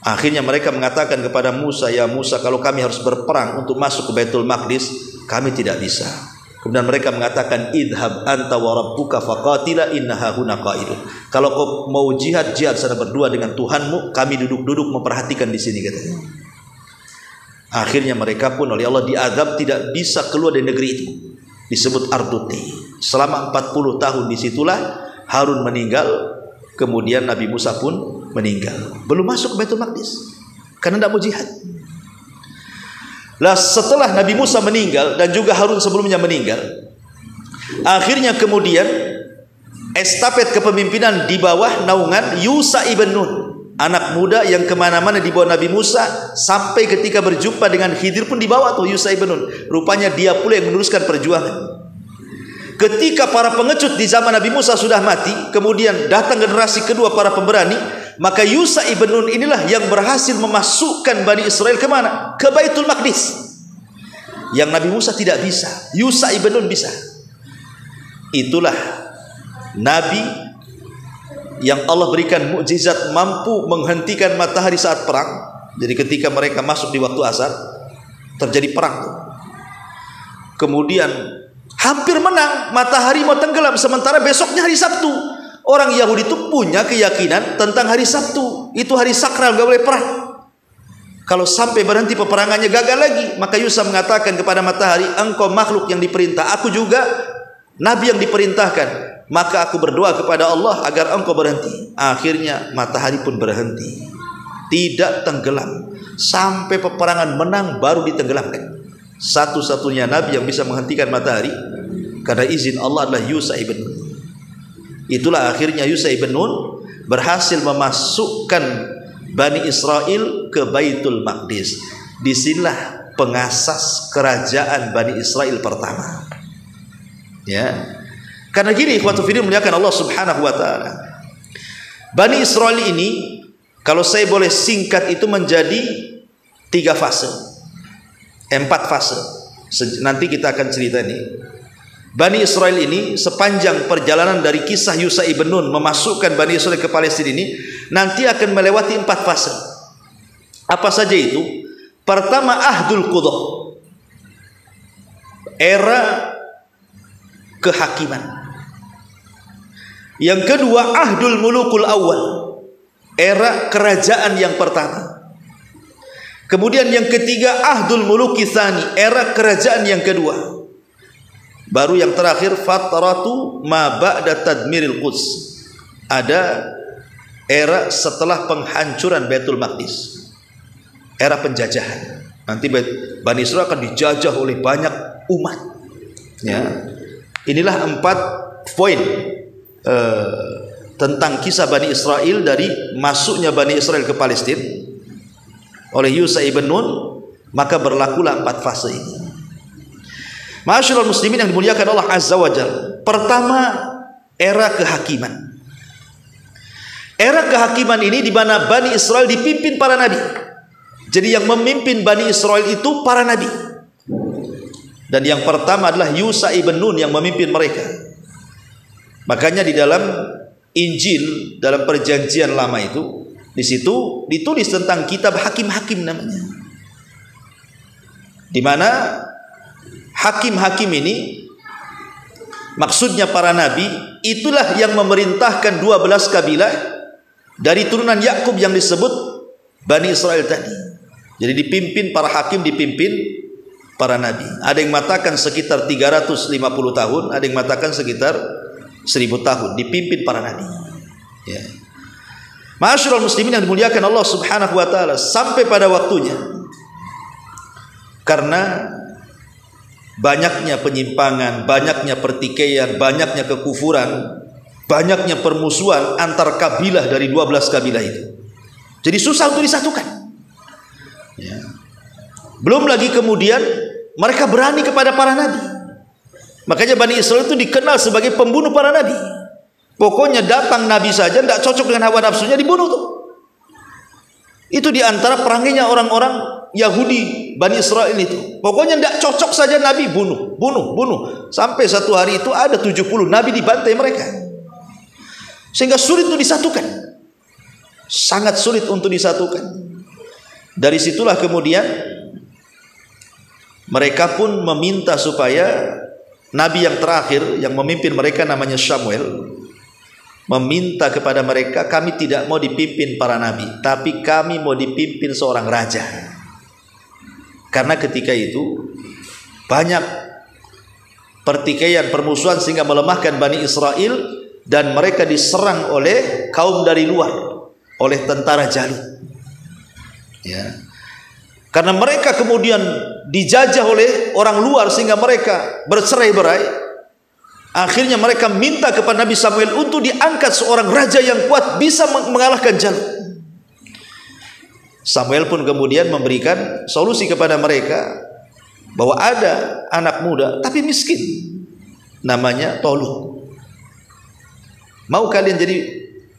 S1: Akhirnya mereka mengatakan kepada Musa, ya Musa, kalau kami harus berperang untuk masuk ke Baitul Maqdis, kami tidak bisa. Kemudian mereka mengatakan, idhab anta wa rabbuka faqatila innaha huna qa'idun. Kalau kau mau jihad, jihad sana berdua dengan Tuhanmu, kami duduk-duduk memperhatikan di sini katanya. Akhirnya mereka pun oleh Allah diazab, tidak bisa keluar dari negeri itu. Disebut Arduti. Selama 40 tahun disitulah Harun meninggal. Kemudian Nabi Musa pun meninggal. Belum masuk ke Baitul Maqdis. karena tidak mau jihad. Lah setelah Nabi Musa meninggal dan juga Harun sebelumnya meninggal, akhirnya kemudian estafet kepemimpinan di bawah naungan Yusha ibn Nun, anak muda yang kemana-mana di bawah Nabi Musa, sampai ketika berjumpa dengan Khidir pun dibawa tuh Yusha ibn Nun. Rupanya dia pula yang meneruskan perjuangan. Ketika para pengecut di zaman Nabi Musa sudah mati, kemudian datang generasi kedua para pemberani, maka Yusha ibn Nun inilah yang berhasil memasukkan Bani Israel kemana? Ke Baitul Maqdis. Yang Nabi Musa tidak bisa, Yusha ibn Nun bisa. Itulah Nabi yang Allah berikan mukjizat mampu menghentikan matahari saat perang. Jadi ketika mereka masuk di waktu asar, terjadi perang. Kemudian hampir menang, matahari mau tenggelam, sementara besoknya hari Sabtu. Orang Yahudi itu punya keyakinan tentang hari Sabtu, itu hari sakral, gak boleh perang. Kalau sampai berhenti peperangannya gagal lagi, maka Yusha mengatakan kepada matahari, engkau makhluk yang diperintah, aku juga nabi yang diperintahkan. Maka aku berdoa kepada Allah agar engkau berhenti. Akhirnya matahari pun berhenti, tidak tenggelam sampai peperangan menang baru ditenggelamkan. Satu-satunya nabi yang bisa menghentikan matahari karena izin Allah adalah Yusha ibn Nun. Itulah akhirnya Yusha ibn Nun berhasil memasukkan Bani Israel ke Baitul Maqdis. Disinilah pengasas kerajaan Bani Israel pertama. Ya. Karena gini, ikhwatu fillah muliakan Allah Subhanahu wa taala. Bani Israel ini kalau saya boleh singkat itu menjadi 3 fase. 4 fase. Nanti kita akan cerita ini. Bani Israel ini sepanjang perjalanan dari kisah Yusha ibn Nun memasukkan Bani Israel ke Palestina ini nanti akan melewati 4 fase. Apa saja itu? Pertama, Ahdul Qudah, era kehakiman. Yang kedua, Ahdul Mulukul Awal, era kerajaan yang pertama. Kemudian yang ketiga, Ahdul Muluki Tsani, era kerajaan yang kedua. Baru yang terakhir, Fatratu ma ba'da tadmiril Quds, ada era setelah penghancuran Baitul Maqdis, era penjajahan. Nanti Bani Israel akan dijajah oleh banyak umat. Ya. Inilah 4 poin tentang kisah Bani Israel dari masuknya Bani Israel ke Palestina oleh Yusha ibn Nun, maka berlakulah 4 fase ini. Ma'asyiral muslimin yang dimuliakan Allah Azza wa Jalla. Pertama, era kehakiman. Era kehakiman ini di mana Bani Israel dipimpin para nabi. Jadi yang memimpin Bani Israel itu para nabi. Dan yang pertama adalah Yusha ibn Nun yang memimpin mereka. Makanya di dalam Injil, dalam perjanjian lama itu, di situ ditulis tentang kitab hakim-hakim namanya. Di mana hakim-hakim ini maksudnya para nabi, itulah yang memerintahkan 12 kabilah dari turunan Yakub yang disebut Bani Israel tadi. Jadi dipimpin para hakim, dipimpin para nabi. Ada yang mengatakan sekitar 350 tahun, ada yang mengatakan sekitar 1000 tahun dipimpin para nabi. Ya. Ma'asyiral muslimin yang dimuliakan Allah Subhanahu wa taala, sampai pada waktunya karena banyaknya penyimpangan, banyaknya pertikaian, banyaknya kekufuran, banyaknya permusuhan antar kabilah dari 12 kabilah itu. Jadi susah untuk disatukan. Ya. Belum lagi kemudian mereka berani kepada para nabi. Makanya Bani Israel itu dikenal sebagai pembunuh para nabi. Pokoknya datang nabi saja tidak cocok dengan hawa nafsunya, dibunuh tuh. Itu diantara perangainya orang-orang Yahudi Bani Israel itu. Pokoknya tidak cocok saja nabi, bunuh. Sampai satu hari itu ada 70 nabi dibantai mereka. Sehingga sulit untuk disatukan. Sangat sulit untuk disatukan. Dari situlah kemudian mereka pun meminta supaya nabi yang terakhir yang memimpin mereka namanya Samuel meminta kepada mereka, kami tidak mau dipimpin para nabi, tapi kami mau dipimpin seorang raja. Karena ketika itu banyak pertikaian, permusuhan sehingga melemahkan Bani Israel dan mereka diserang oleh kaum dari luar, oleh tentara Jalut. Ya. Karena mereka kemudian dijajah oleh orang luar sehingga mereka bercerai-berai. Akhirnya mereka minta kepada Nabi Samuel untuk diangkat seorang raja yang kuat bisa mengalahkan Jalut. Samuel pun kemudian memberikan solusi kepada mereka bahwa ada anak muda tapi miskin, namanya Tolut. Mau kalian jadi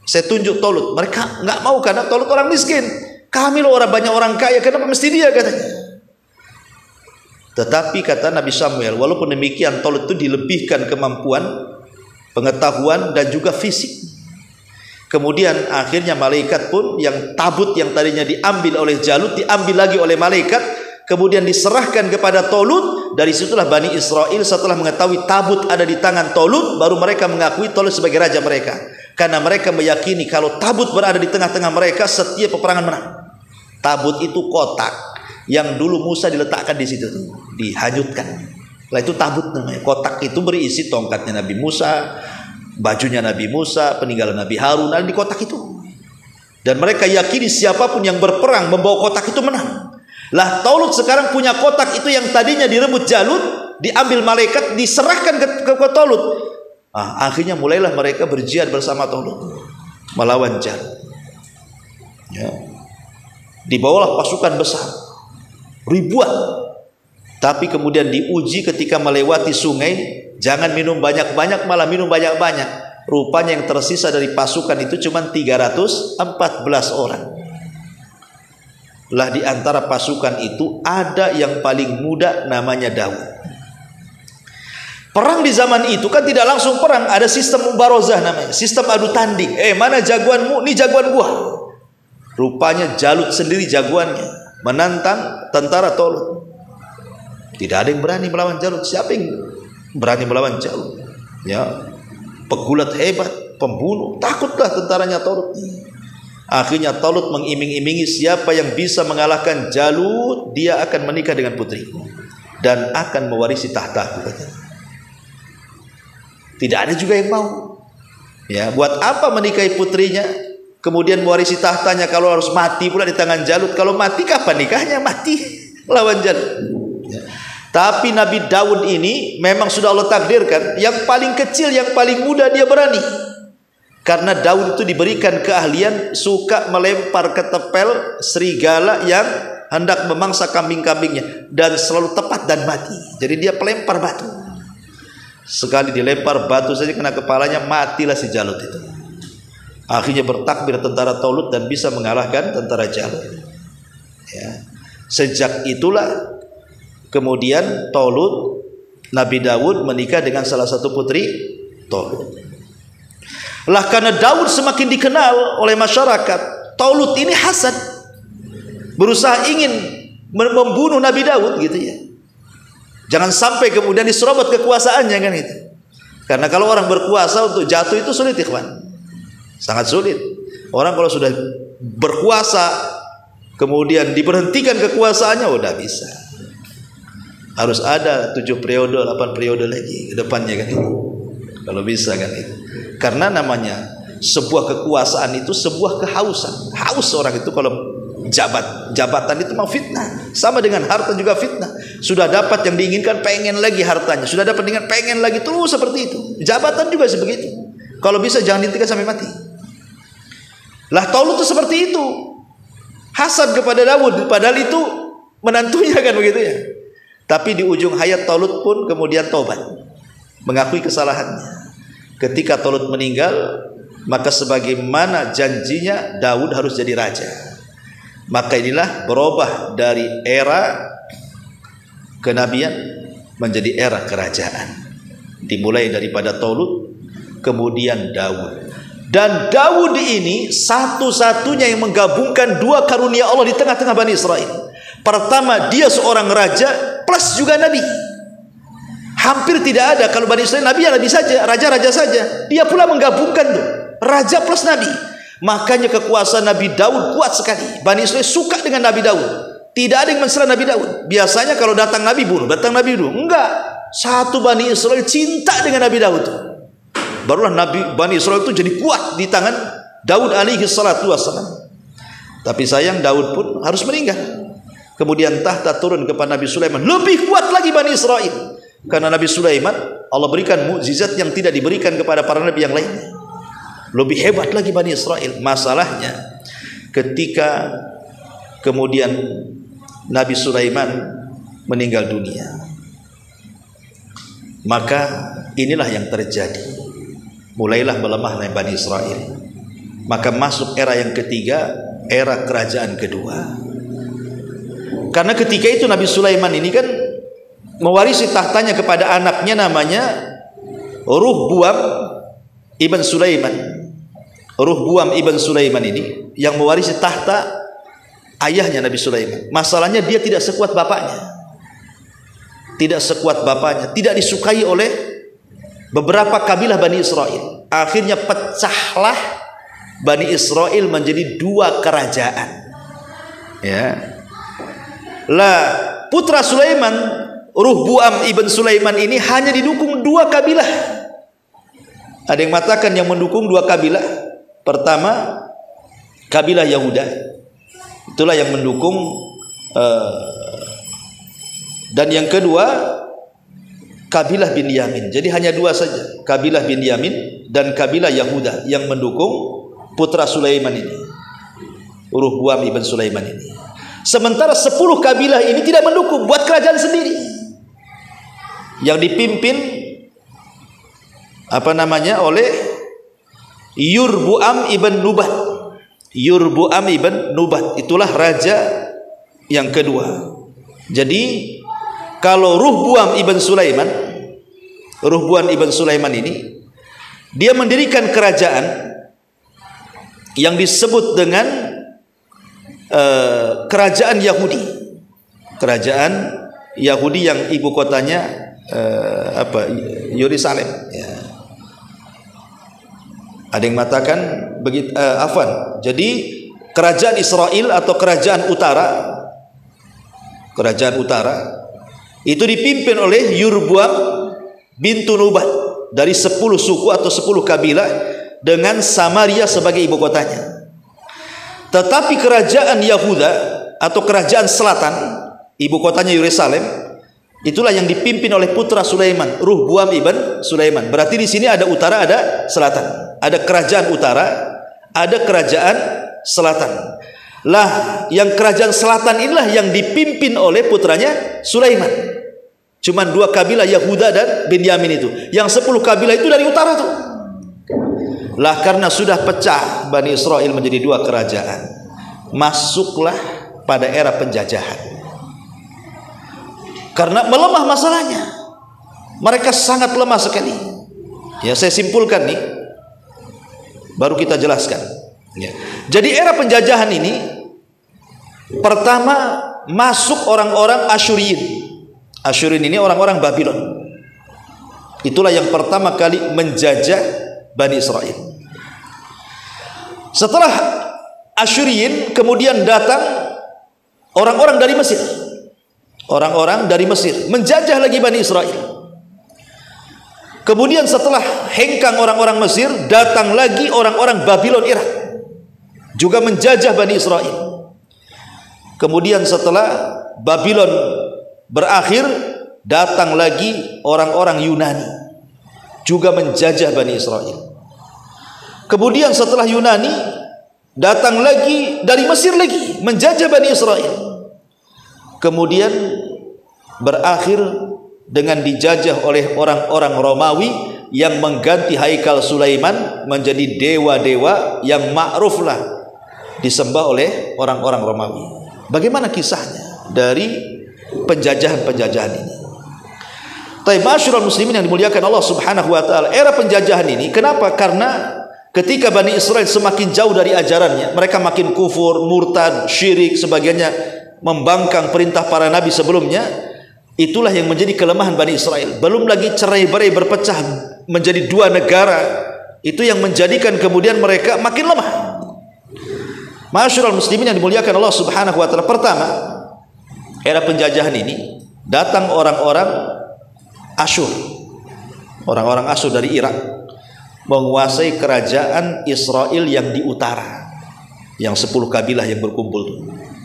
S1: saya tunjuk Tolut? Mereka nggak mau karena Tolut orang miskin. Kami loh orang banyak orang kaya, kenapa mesti dia katanya? Tetapi kata Nabi Samuel, walaupun demikian Tolut itu dilebihkan kemampuan, pengetahuan dan juga fisik. Kemudian akhirnya malaikat pun yang tabut yang tadinya diambil oleh Jalut diambil lagi oleh malaikat, kemudian diserahkan kepada Tolut. Dari situlah Bani Israel setelah mengetahui tabut ada di tangan Tolut, baru mereka mengakui Tolut sebagai raja mereka. Karena mereka meyakini kalau tabut berada di tengah-tengah mereka, setiap peperangan menang. Tabut itu kotak yang dulu Musa diletakkan di situ, dihanyutkan. Lah itu tabut namanya. Kotak itu berisi tongkatnya Nabi Musa, bajunya Nabi Musa, peninggalan Nabi Harun ada di kotak itu. Dan mereka yakini siapapun yang berperang membawa kotak itu menang. Lah Tolut sekarang punya kotak itu yang tadinya direbut Jalut, diambil malaikat, diserahkan ke Tolut. Akhirnya mulailah mereka berjihad bersama Tolut melawan Jalut. Ya. Dibawalah pasukan besar ribuan. Tapi kemudian diuji ketika melewati sungai, jangan minum banyak-banyak, malah minum banyak-banyak. Rupanya yang tersisa dari pasukan itu cuma 314 orang. Lah di antara pasukan itu ada yang paling muda namanya Daud. Perang di zaman itu kan tidak langsung perang, ada sistem mubarozah namanya, sistem adu tanding. Mana jagoanmu? Ini jagoan gua. Rupanya Jalut sendiri jagoannya, menantang tentara Tolut. Tidak ada yang berani melawan Jalut. Siapa yang berani melawan Jalut? Ya, pegulat hebat, pembunuh, takutlah tentaranya Tolut. Akhirnya Tolut mengiming-imingi siapa yang bisa mengalahkan Jalut, dia akan menikah dengan putriku dan akan mewarisi tahtaku. Tidak ada juga yang mau. Ya, buat apa menikahi putrinya, kemudian mewarisi tahtanya kalau harus mati pula di tangan Jalut? Kalau mati kapan nikahnya? Mati lawan Jalut. Ya. Tapi Nabi Daud ini memang sudah Allah takdirkan, yang paling kecil, yang paling muda dia berani. Karena Daud itu diberikan keahlian suka melempar ketepel serigala yang hendak memangsa kambing-kambingnya, dan selalu tepat dan mati. Jadi dia pelempar batu. Sekali dilempar batu saja kena kepalanya, matilah si Jalut itu. Akhirnya bertakbir tentara Tolut dan bisa mengalahkan tentara Jalut. Ya. Sejak itulah kemudian Tolut, Nabi Daud menikah dengan salah satu putri Tolut. Lah karena Daud semakin dikenal oleh masyarakat, Tolut ini hasad, berusaha ingin membunuh Nabi Daud gitu ya. Jangan sampai kemudian diserobot kekuasaannya kan itu. Karena kalau orang berkuasa untuk jatuh itu sulit ikhwan. Sangat sulit. Orang kalau sudah berkuasa kemudian diberhentikan kekuasaannya udah bisa. Harus ada 7 periode, 8 periode lagi ke depannya kan itu. Kalau bisa kan itu. Karena namanya sebuah kekuasaan itu sebuah kehausan. Haus orang itu kalau jabatan itu mau fitnah. Sama dengan harta juga fitnah. Sudah dapat yang diinginkan, pengen lagi hartanya. Sudah dapat dengan pengen lagi, terus seperti itu. Jabatan juga sebegitu. Kalau bisa jangan dihentikan sampai mati. Lah Tolut itu seperti itu. Hasad kepada Daud, padahal itu menantunya kan begitu ya. Tapi di ujung hayat Tolut pun kemudian tobat, mengakui kesalahannya. Ketika Tolut meninggal, maka sebagaimana janjinya Daud harus jadi raja. Maka inilah berubah dari era kenabian menjadi era kerajaan. Dimulai daripada Tolut, kemudian Daud. Dan Daud ini satu-satunya yang menggabungkan dua karunia Allah di tengah-tengah Bani Israel. Pertama, dia seorang raja plus juga nabi. Hampir tidak ada kalau Bani Israel nabi ya nabi saja, raja-raja saja. Dia pula menggabungkan tuh, raja plus nabi. Makanya kekuasaan Nabi Daud kuat sekali. Bani Israel suka dengan Nabi Daud. Tidak ada yang mencela Nabi Daud. Biasanya kalau datang Nabi bunuh, datang Nabi bunuh. Enggak. Satu Bani Israel cinta dengan Nabi Daud. Barulah Bani Israel itu jadi kuat di tangan Daud alaihi salatu wassalam. Tapi sayang Daud pun harus meninggal. Kemudian tahta turun kepada Nabi Sulaiman. Lebih kuat lagi Bani Israel. Karena Nabi Sulaiman Allah berikan mukjizat yang tidak diberikan kepada para nabi yang lainnya. Lebih hebat lagi Bani Israel. Masalahnya ketika kemudian Nabi Sulaiman meninggal dunia, maka inilah yang terjadi. Mulailah melemahnya Bani Israel. Maka masuk era yang ketiga, era kerajaan kedua. Karena ketika itu Nabi Sulaiman ini kan mewarisi tahtanya kepada anaknya namanya Ruhbuam ibn Sulaiman. Ruhbuam ibn Sulaiman ini yang mewarisi tahta ayahnya Nabi Sulaiman. Masalahnya dia tidak sekuat bapaknya. Tidak sekuat bapaknya, tidak disukai oleh beberapa kabilah Bani Israel. Akhirnya pecahlah Bani Israel menjadi dua kerajaan. Ya. Lah putra Sulaiman, Ruhbuam ibn Sulaiman ini hanya didukung dua kabilah. Ada yang mengatakan yang mendukung dua kabilah. Pertama, kabilah Yahuda. Itulah yang mendukung. Dan yang kedua, kabilah Binyamin. Jadi hanya dua saja, kabilah Binyamin dan kabilah Yahuda yang mendukung putra Sulaiman ini, Ruhbuam ibn Sulaiman ini. Sementara 10 kabilah ini tidak mendukung, buat kerajaan sendiri yang dipimpin oleh Yurbuam ibn Nubat. Yurbuam ibn Nubat itulah raja yang kedua. Jadi kalau Ruhbuam ibn Sulaiman ini dia mendirikan kerajaan yang disebut dengan kerajaan Yahudi. Kerajaan Yahudi yang ibu kotanya Yerusalem. Ya. Ada yang mengatakan begitu. Jadi kerajaan Israel atau kerajaan utara itu dipimpin oleh Yurbuam bintu Nubat dari 10 suku atau 10 kabilah dengan Samaria sebagai ibu kotanya. Tetapi kerajaan Yahuda atau kerajaan selatan, ibu kotanya Yerusalem, itulah yang dipimpin oleh putra Sulaiman, Ruhbuam ibn Sulaiman. Berarti di sini ada utara, ada selatan. Ada kerajaan utara, ada kerajaan selatan. Lah, yang kerajaan selatan inilah yang dipimpin oleh putranya Sulaiman. Cuman 2 kabilah Yahuda dan Binyamin itu. Yang 10 kabilah itu dari utara tuh. Lah karena sudah pecah Bani Israel menjadi 2 kerajaan, masuklah pada era penjajahan. Karena melemah masalahnya, mereka sangat lemah sekali. Ya, saya simpulkan nih, baru kita jelaskan. Ya. Jadi era penjajahan ini pertama masuk orang-orang Asyuriyin. Asyuriyin ini orang-orang Babylon. Itulah yang pertama kali menjajah Bani Israel. Setelah Asyuriyin kemudian datang orang-orang dari Mesir. Orang-orang dari Mesir menjajah lagi Bani Israel. Kemudian setelah hengkang orang-orang Mesir, datang lagi orang-orang Babylon Irak, juga menjajah Bani Israel. Kemudian setelah Babylon berakhir, datang lagi orang-orang Yunani, juga menjajah Bani Israel. Kemudian setelah Yunani, datang lagi dari Mesir lagi, menjajah Bani Israel. Kemudian berakhir dengan dijajah oleh orang-orang Romawi yang mengganti Haikal Sulaiman menjadi dewa-dewa yang ma'ruflah disembah oleh orang-orang Romawi. Bagaimana kisahnya dari penjajahan-penjajahan ini? Ma'asyiral muslimin yang dimuliakan Allah Subhanahu wa taala, era penjajahan ini kenapa? Karena ketika Bani Israel semakin jauh dari ajarannya, mereka makin kufur, murtad, syirik, sebagiannya membangkang perintah para nabi sebelumnya. Itulah yang menjadi kelemahan Bani Israel. Belum lagi cerai-berai berpecah menjadi 2 negara. Itu yang menjadikan kemudian mereka makin lemah. Ma'asyiral muslimin yang dimuliakan Allah Subhanahu wa taala, pertama, era penjajahan ini datang orang-orang Asyur. Orang-orang Asyur dari Irak menguasai kerajaan Israel yang di utara. Yang 10 kabilah yang berkumpul itu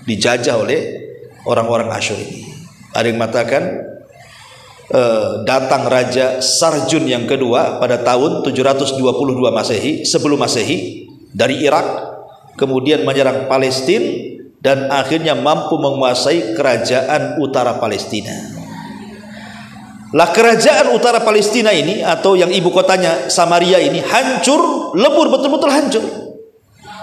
S1: dijajah oleh orang-orang Asyur ini. Ada yang mengatakan datang Raja Sarjun yang kedua pada tahun 722 Masehi, sebelum Masehi, dari Irak, kemudian menyerang Palestina dan akhirnya mampu menguasai kerajaan utara Palestina. Lah kerajaan utara Palestina ini atau yang ibu kotanya Samaria ini hancur, lebur, betul-betul hancur.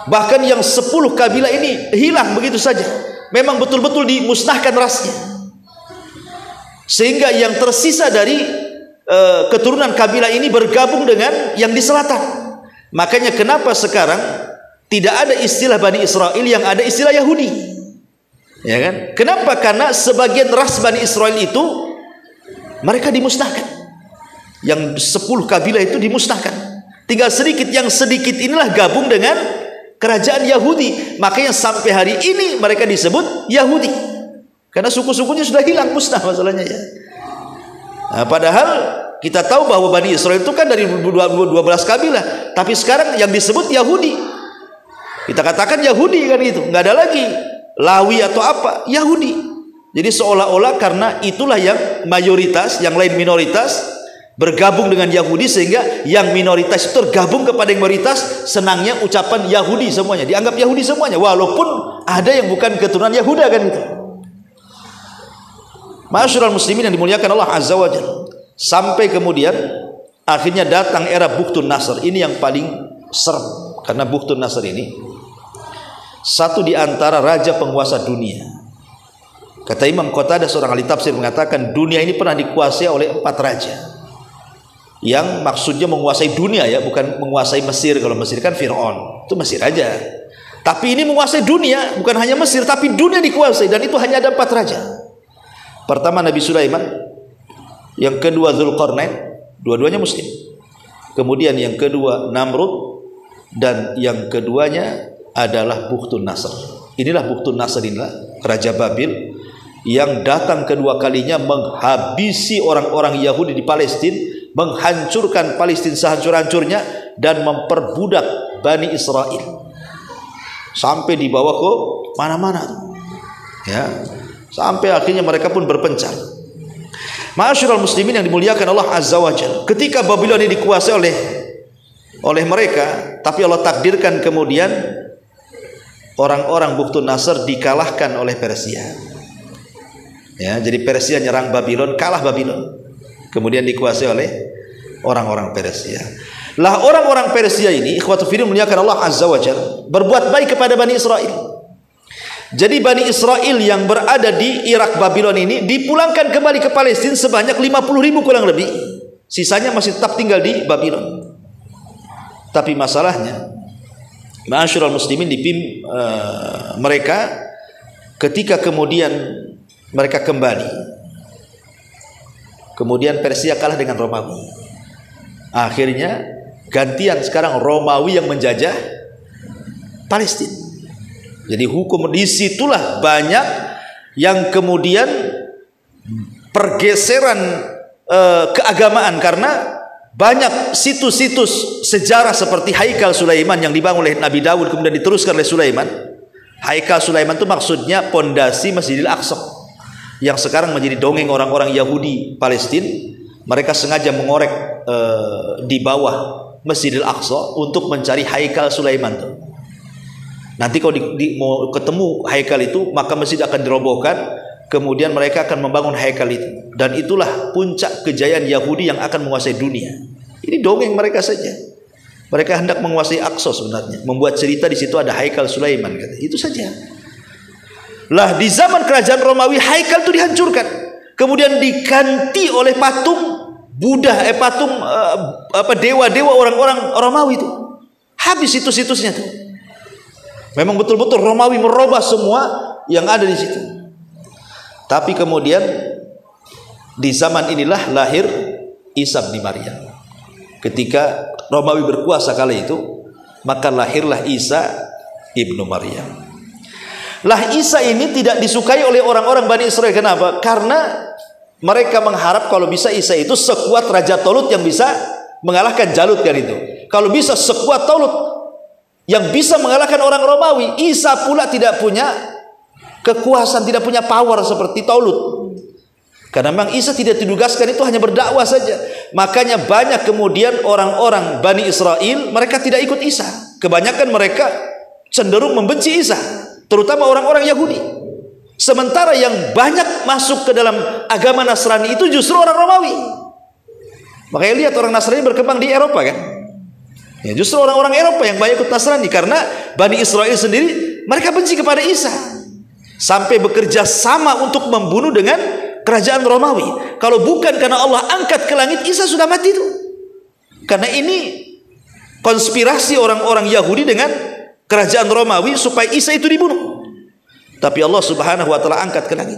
S1: Bahkan yang 10 kabilah ini hilang begitu saja. Memang betul-betul dimusnahkan rasnya. Sehingga yang tersisa dari keturunan kabilah ini bergabung dengan yang di selatan. Makanya kenapa sekarang tidak ada istilah Bani Israel, yang ada istilah Yahudi, ya kan? Kenapa? Karena sebagian ras Bani Israel itu mereka dimusnahkan. Yang 10 kabilah itu dimusnahkan. Tinggal sedikit, yang sedikit inilah gabung dengan kerajaan Yahudi. Makanya sampai hari ini mereka disebut Yahudi. Karena suku-sukunya sudah hilang, musnah masalahnya ya. Nah, padahal kita tahu bahwa Bani Israel itu kan dari 12 kabilah, tapi sekarang yang disebut Yahudi. Kita katakan Yahudi kan itu, nggak ada lagi Lawi atau apa, Yahudi. Jadi seolah-olah karena itulah yang mayoritas, yang lain minoritas, bergabung dengan Yahudi, sehingga yang minoritas itu tergabung kepada yang mayoritas. Senangnya ucapan Yahudi semuanya, dianggap Yahudi semuanya, walaupun ada yang bukan keturunan Yahuda kan itu. Ma'asyiral muslimin yang dimuliakan Allah Azza wa Jalla. Sampai kemudian akhirnya datang era Bukhtun Nasr. Ini yang paling serem, karena Bukhtun Nasr ini satu di antara raja penguasa dunia. Kata Imam Qatadah, seorang ahli tafsir, mengatakan dunia ini pernah dikuasai oleh 4 raja. Yang maksudnya menguasai dunia ya, bukan menguasai Mesir. Kalau Mesir kan Fir'aun, itu Mesir aja. Tapi ini menguasai dunia, bukan hanya Mesir, tapi dunia dikuasai, dan itu hanya ada 4 raja. Pertama Nabi Sulaiman, yang kedua Dzulqarnain, dua-duanya muslim. Kemudian yang kedua Namrud, dan yang keduanya adalah Bukhtun Nasr. Inilah Bukhtun Nasr, inilah Raja Babil yang datang kedua kalinya menghabisi orang-orang Yahudi di Palestina, menghancurkan Palestina sehancur-hancurnya, dan memperbudak Bani Israel sampai dibawa ke mana-mana ya. Sampai akhirnya mereka pun berpencar. Ma'asyiral muslimin yang dimuliakan Allah Azza wa Jalla. Ketika Babylon ini dikuasai oleh mereka, tapi Allah takdirkan kemudian orang-orang Bukhtun Nasr dikalahkan oleh Persia. Ya, jadi Persia nyerang Babylon, kalah Babylon. Kemudian dikuasai oleh orang-orang Persia. Lah orang-orang Persia ini, ikhwatu fillah muliakan Allah Azza wa Jalla, berbuat baik kepada Bani Israel. Jadi Bani Israel yang berada di Irak Babylon ini dipulangkan kembali ke Palestina sebanyak 50.000 kurang lebih. Sisanya masih tetap tinggal di Babylon. Tapi masalahnya, ma'asyiral muslimin, mereka ketika kemudian mereka kembali, kemudian Persia kalah dengan Romawi. Akhirnya gantian sekarang Romawi yang menjajah Palestina. Jadi hukum disitulah banyak yang kemudian pergeseran keagamaan, karena banyak situs-situs sejarah seperti Haikal Sulaiman yang dibangun oleh Nabi Daud kemudian diteruskan oleh Sulaiman. Haikal Sulaiman itu maksudnya pondasi Masjidil Aqsa yang sekarang menjadi dongeng orang-orang Yahudi Palestina. Mereka sengaja mengorek di bawah Masjidil Aqsa untuk mencari Haikal Sulaiman itu. Nanti kalau mau ketemu haikal itu, maka masjid akan dirobohkan, kemudian mereka akan membangun haikal itu, dan itulah puncak kejayaan Yahudi yang akan menguasai dunia. Ini dongeng mereka saja. Mereka hendak menguasai Aqsa sebenarnya, membuat cerita di situ ada haikal Sulaiman, kata. Itu saja. Lah di zaman kerajaan Romawi haikal itu dihancurkan, kemudian diganti oleh patung Buddha, patung dewa-dewa orang-orang Romawi itu. Habis situs-situsnya tuh. Memang betul-betul Romawi merubah semua yang ada di situ. Tapi kemudian di zaman inilah lahir Isa bin Maryam. Ketika Romawi berkuasa kala itu, maka lahirlah Isa ibnu Maryam. Lah Isa ini tidak disukai oleh orang-orang Bani Israel. Kenapa? Karena mereka mengharap kalau bisa Isa itu sekuat Raja Tolut yang bisa mengalahkan Jalut kan itu. Kalau bisa sekuat Tolut, yang bisa mengalahkan orang Romawi. Isa pula tidak punya kekuasaan, tidak punya power seperti Taulut. Karena memang Isa tidak ditugaskan itu hanya berdakwah saja. Makanya banyak kemudian orang-orang Bani Israel mereka tidak ikut Isa. Kebanyakan mereka cenderung membenci Isa, terutama orang-orang Yahudi. Sementara yang banyak masuk ke dalam agama Nasrani itu justru orang Romawi. Makanya lihat orang Nasrani berkembang di Eropa kan. Ya, justru orang-orang Eropa yang banyak ikut Nasrani karena Bani Israel sendiri mereka benci kepada Isa. Sampai bekerja sama untuk membunuh dengan kerajaan Romawi. Kalau bukan karena Allah angkat ke langit, Isa sudah mati itu. Karena ini konspirasi orang-orang Yahudi dengan kerajaan Romawi supaya Isa itu dibunuh. Tapi Allah Subhanahu wa taala angkat ke langit.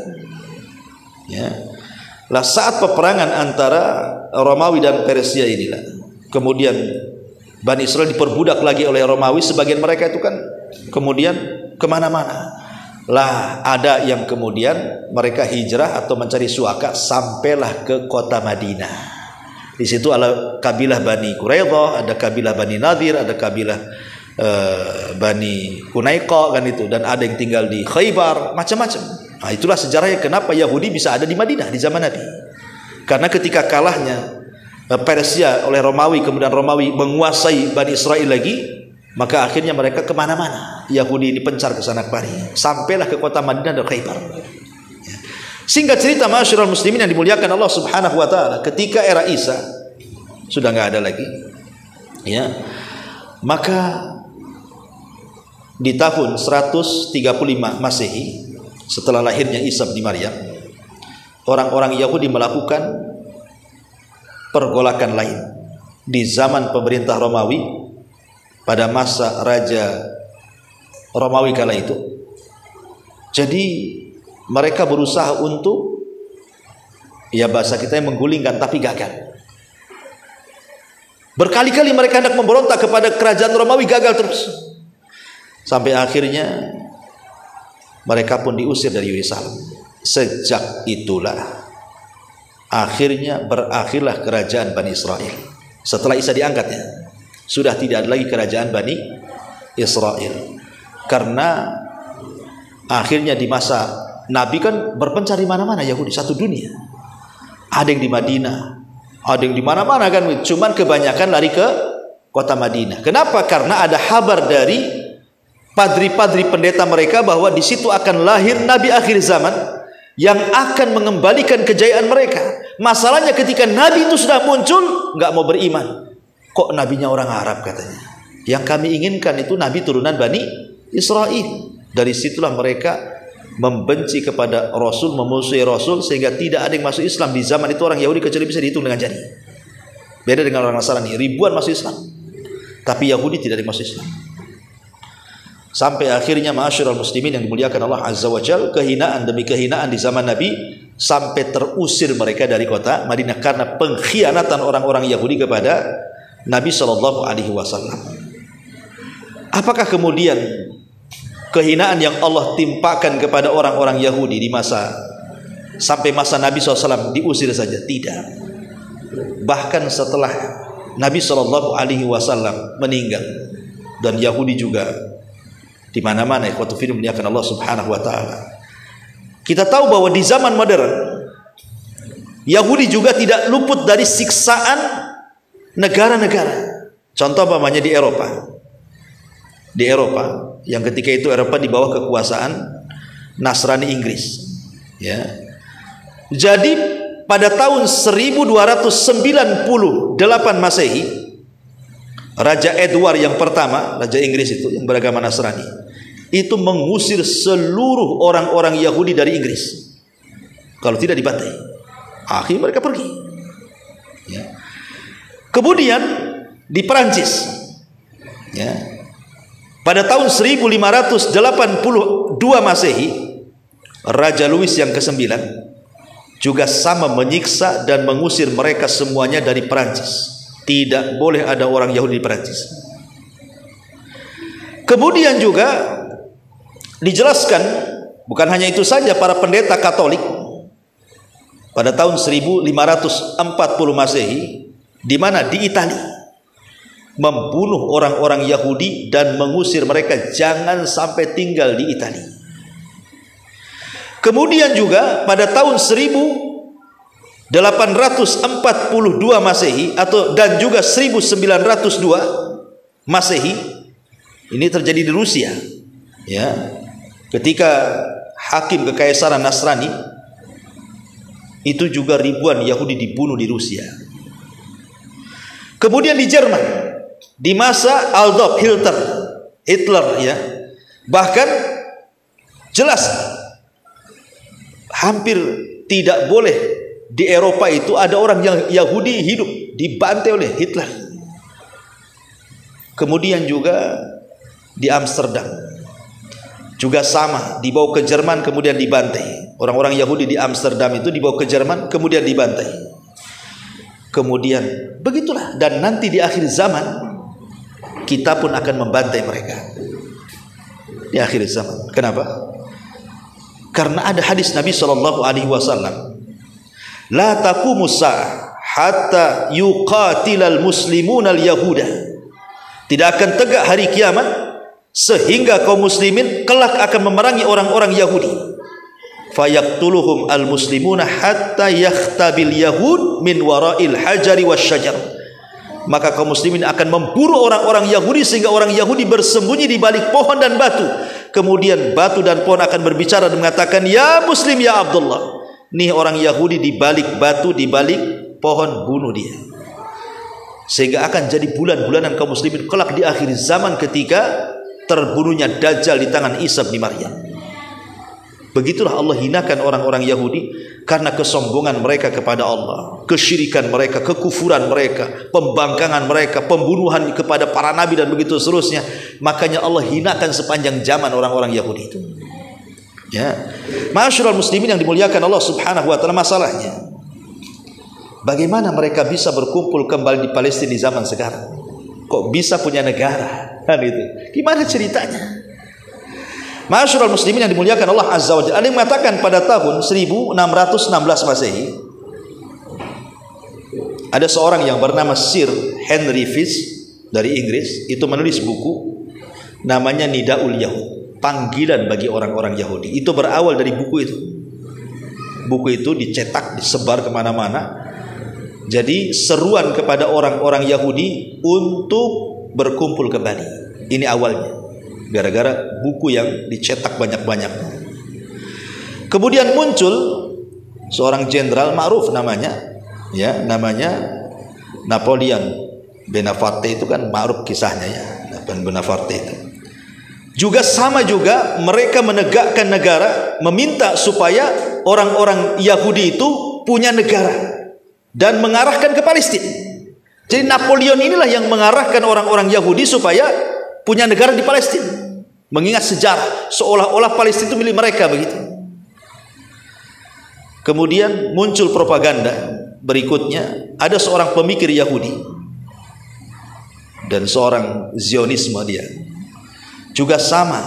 S1: Ya. Lah saat peperangan antara Romawi dan Persia inilah, kemudian Bani Israel diperbudak lagi oleh Romawi. Sebagian mereka itu kan kemudian kemana-mana. Lah ada yang kemudian mereka hijrah atau mencari suaka sampailah ke kota Madinah. Di situ ada kabilah Bani Quraidah, ada kabilah Bani Nadir, ada kabilah Bani Hunayqa kan itu, dan ada yang tinggal di Khaybar, macam-macam. Nah, itulah sejarahnya kenapa Yahudi bisa ada di Madinah di zaman Nabi. Karena ketika kalahnya Persia oleh Romawi, kemudian Romawi menguasai Bani Israel lagi, maka akhirnya mereka kemana-mana. Yahudi dipencar ke sana kemari, sampailah ke kota Madinah dan Khaybar. Singkat cerita, ma'asyiral muslimin yang dimuliakan Allah Subhanahu wa taala, ketika era Isa sudah nggak ada lagi, ya, maka di tahun 135 Masehi setelah lahirnya Isa bin Maryam, orang-orang Yahudi melakukan pergolakan lain di zaman pemerintah Romawi pada masa Raja Romawi kala itu. Jadi mereka berusaha untuk, ya bahasa kita yang menggulingkan, tapi gagal. Berkali-kali mereka hendak memberontak kepada kerajaan Romawi, gagal terus. Sampai akhirnya mereka pun diusir dari Yerusalem. Sejak itulah akhirnya berakhirlah kerajaan Bani Israel. Setelah Isa diangkatnya, sudah tidak ada lagi kerajaan Bani Israel. Karena akhirnya di masa Nabi kan berpencar di mana-mana Yahudi, satu dunia. Ada yang di Madinah, ada yang di mana-mana kan. Cuman kebanyakan lari ke kota Madinah. Kenapa? Karena ada kabar dari padri-padri pendeta mereka bahwa di situ akan lahir Nabi akhir zaman yang akan mengembalikan kejayaan mereka. Masalahnya ketika Nabi itu sudah muncul, nggak mau beriman. Kok nabinya orang Arab katanya? Yang kami inginkan itu Nabi turunan Bani Israel. Dari situlah mereka membenci kepada Rasul, memusuhi Rasul, sehingga tidak ada yang masuk Islam di zaman itu. Orang Yahudi kecuali bisa dihitung dengan jari. Beda dengan orang Nasrani, ribuan masuk Islam, tapi Yahudi tidak ada yang masuk Islam. Sampai akhirnya ma'asyiral muslimin yang dimuliakan Allah Azza wa Jalla, kehinaan demi kehinaan di zaman Nabi, sampai terusir mereka dari kota Madinah karena pengkhianatan orang-orang Yahudi kepada Nabi Shallallahu Alaihi Wasallam. Apakah kemudian kehinaan yang Allah timpakan kepada orang-orang Yahudi di masa sampai masa Nabi SAW diusir saja? Tidak. Bahkan setelah Nabi Shallallahu Alaihi Wasallam meninggal, dan Yahudi juga di mana-mana, ikhwatu fillah muliakan Allah Subhanahu wa taala. Kita tahu bahwa di zaman modern Yahudi juga tidak luput dari siksaan negara-negara. Contoh umpamanya di Eropa. Di Eropa yang ketika itu Eropa di bawah kekuasaan Nasrani Inggris. Ya. Jadi pada tahun 1298 Masehi, Raja Edward yang pertama, Raja Inggris itu yang beragama Nasrani, itu mengusir seluruh orang-orang Yahudi dari Inggris. Kalau tidak dibantai, akhirnya mereka pergi. Ya. Kemudian di Perancis, ya, pada tahun 1582 Masehi, Raja Louis yang ke-9 juga sama menyiksa dan mengusir mereka semuanya dari Perancis. Tidak boleh ada orang Yahudi di Perancis. Kemudian juga dijelaskan, bukan hanya itu saja, para pendeta Katolik pada tahun 1540 Masehi, di mana di Italia membunuh orang-orang Yahudi dan mengusir mereka jangan sampai tinggal di Italia. Kemudian juga pada tahun 1842 Masehi dan juga 1902 Masehi, ini terjadi di Rusia, ya, ketika hakim kekaisaran Nasrani itu juga ribuan Yahudi dibunuh di Rusia. Kemudian di Jerman di masa Adolf Hitler, ya, bahkan jelas hampir tidak boleh di Eropa itu ada orang yang Yahudi hidup, dibantai oleh Hitler. Kemudian juga di Amsterdam juga sama, dibawa ke Jerman kemudian dibantai. Orang-orang Yahudi di Amsterdam itu dibawa ke Jerman kemudian dibantai. Kemudian begitulah, dan nanti di akhir zaman kita pun akan membantai mereka di akhir zaman. Kenapa? Karena ada hadis Nabi SAW, la taqumus sa'ah hatta yuqatilal muslimunal yahuda. Tidak akan tegak hari kiamat sehingga kaum muslimin kelak akan memerangi orang-orang Yahudi. Fayaqtuluhum al-muslimuna hatta yakhtabil yahud min wara'il hajari wasyajar. Maka kaum muslimin akan memburu orang-orang Yahudi sehingga orang Yahudi bersembunyi di balik pohon dan batu. Kemudian batu dan pohon akan berbicara dan mengatakan, ya Muslim ya Abdullah. Nih orang Yahudi di balik batu, di balik pohon, bunuh dia. Sehingga akan jadi bulan-bulanan kaum muslimin kelak di akhir zaman ketika terbunuhnya Dajjal di tangan Isa bin Maryam. Begitulah Allah hinakan orang-orang Yahudi karena kesombongan mereka kepada Allah, kesyirikan mereka, kekufuran mereka, pembangkangan mereka, pembunuhan kepada para nabi dan begitu seterusnya. Makanya Allah hinakan sepanjang zaman orang-orang Yahudi itu. Ya, ma'asyiral muslimin yang dimuliakan Allah Subhanahu wa taala, masalahnya bagaimana mereka bisa berkumpul kembali di Palestina di zaman sekarang? Kok bisa punya negara? Kan itu. Gimana ceritanya? Ma'asyiral muslimin yang dimuliakan Allah Azza wa Jalla, ada yang mengatakan pada tahun 1616 Masehi ada seorang yang bernama Sir Henry Fish dari Inggris, itu menulis buku namanya Nidaul Yahud, panggilan bagi orang-orang Yahudi. Itu berawal dari buku itu. Buku itu dicetak, disebar kemana-mana. Jadi seruan kepada orang-orang Yahudi untuk berkumpul kembali. Ini awalnya, gara-gara buku yang dicetak banyak-banyak. Kemudian muncul seorang jenderal ma'ruf namanya, ya, namanya Napoleon Bonaparte. Itu kan ma'ruf kisahnya, ya, Napoleon Bonaparte itu. Juga sama juga mereka menegakkan negara, meminta supaya orang-orang Yahudi itu punya negara dan mengarahkan ke Palestina. Jadi Napoleon inilah yang mengarahkan orang-orang Yahudi supaya punya negara di Palestina. Mengingat sejarah seolah-olah Palestina itu milik mereka begitu. Kemudian muncul propaganda berikutnya, ada seorang pemikir Yahudi dan seorang Zionisme, dia juga sama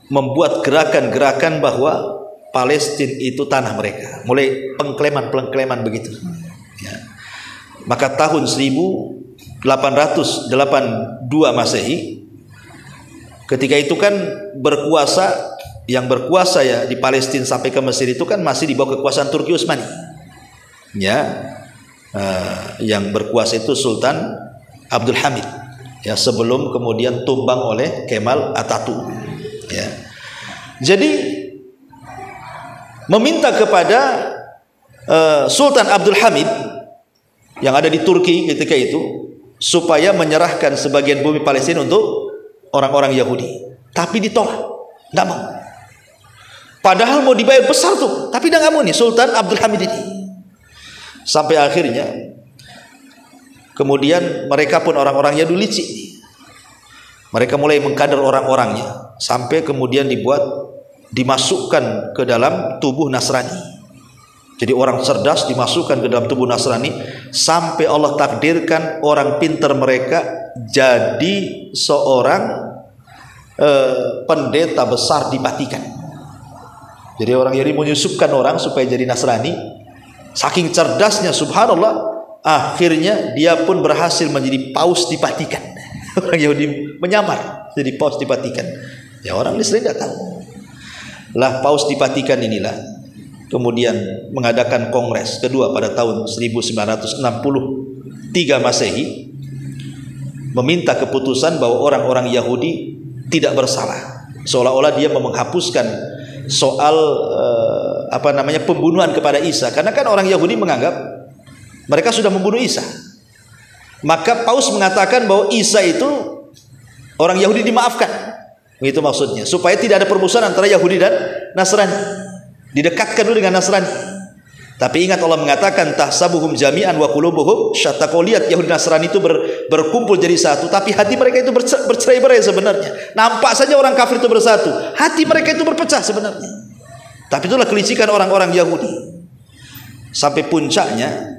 S1: membuat gerakan-gerakan bahwa Palestina itu tanah mereka, mulai pengklaiman begitu. Ya. Maka tahun 1882 Masehi, ketika itu kan yang berkuasa ya di Palestina sampai ke Mesir itu kan masih di bawah kekuasaan Turki Utsmani. Ya, yang berkuasa itu Sultan Abdul Hamid. Ya, sebelum kemudian tumbang oleh Kemal Atatürk. Ya. Jadi meminta kepada Sultan Abdul Hamid yang ada di Turki ketika itu supaya menyerahkan sebagian bumi Palestina untuk orang-orang Yahudi, tapi ditolak, nggak mau. Padahal mau dibayar besar tuh, tapi dia nggak mau nih Sultan Abdul Hamid ini. Sampai akhirnya kemudian mereka pun orang-orangnya dulu licik. Mereka mulai mengkader orang-orangnya sampai kemudian dimasukkan ke dalam tubuh Nasrani. Jadi orang cerdas dimasukkan ke dalam tubuh Nasrani sampai Allah takdirkan orang pintar mereka jadi seorang pendeta besar di Vatikan. Jadi orang Yahudi menyusupkan orang supaya jadi Nasrani. Saking cerdasnya, subhanallah, akhirnya dia pun berhasil menjadi paus di Vatikan. Orang Yahudi menyamar jadi paus di Vatikan. Ya orang Israel tidak tahu. Lah paus di Vatikan inilah kemudian mengadakan kongres kedua pada tahun 1963 Masehi, meminta keputusan bahwa orang-orang Yahudi tidak bersalah, seolah-olah dia menghapuskan soal pembunuhan kepada Isa, karena kan orang Yahudi menganggap mereka sudah membunuh Isa. Maka paus mengatakan bahwa Isa itu orang Yahudi dimaafkan, begitu maksudnya, supaya tidak ada permusuhan antara Yahudi dan Nasrani, didekatkan dulu dengan Nasrani. Tapi ingat Allah mengatakan tahsabuhum jami'an wa qulubuhum syatta. Kau lihat Yahudi Nasrani itu berkumpul jadi satu, tapi hati mereka itu bercerai-berai sebenarnya. Nampak saja orang kafir itu bersatu, hati mereka itu berpecah sebenarnya. Tapi itulah kelicikan orang-orang Yahudi. Sampai puncaknya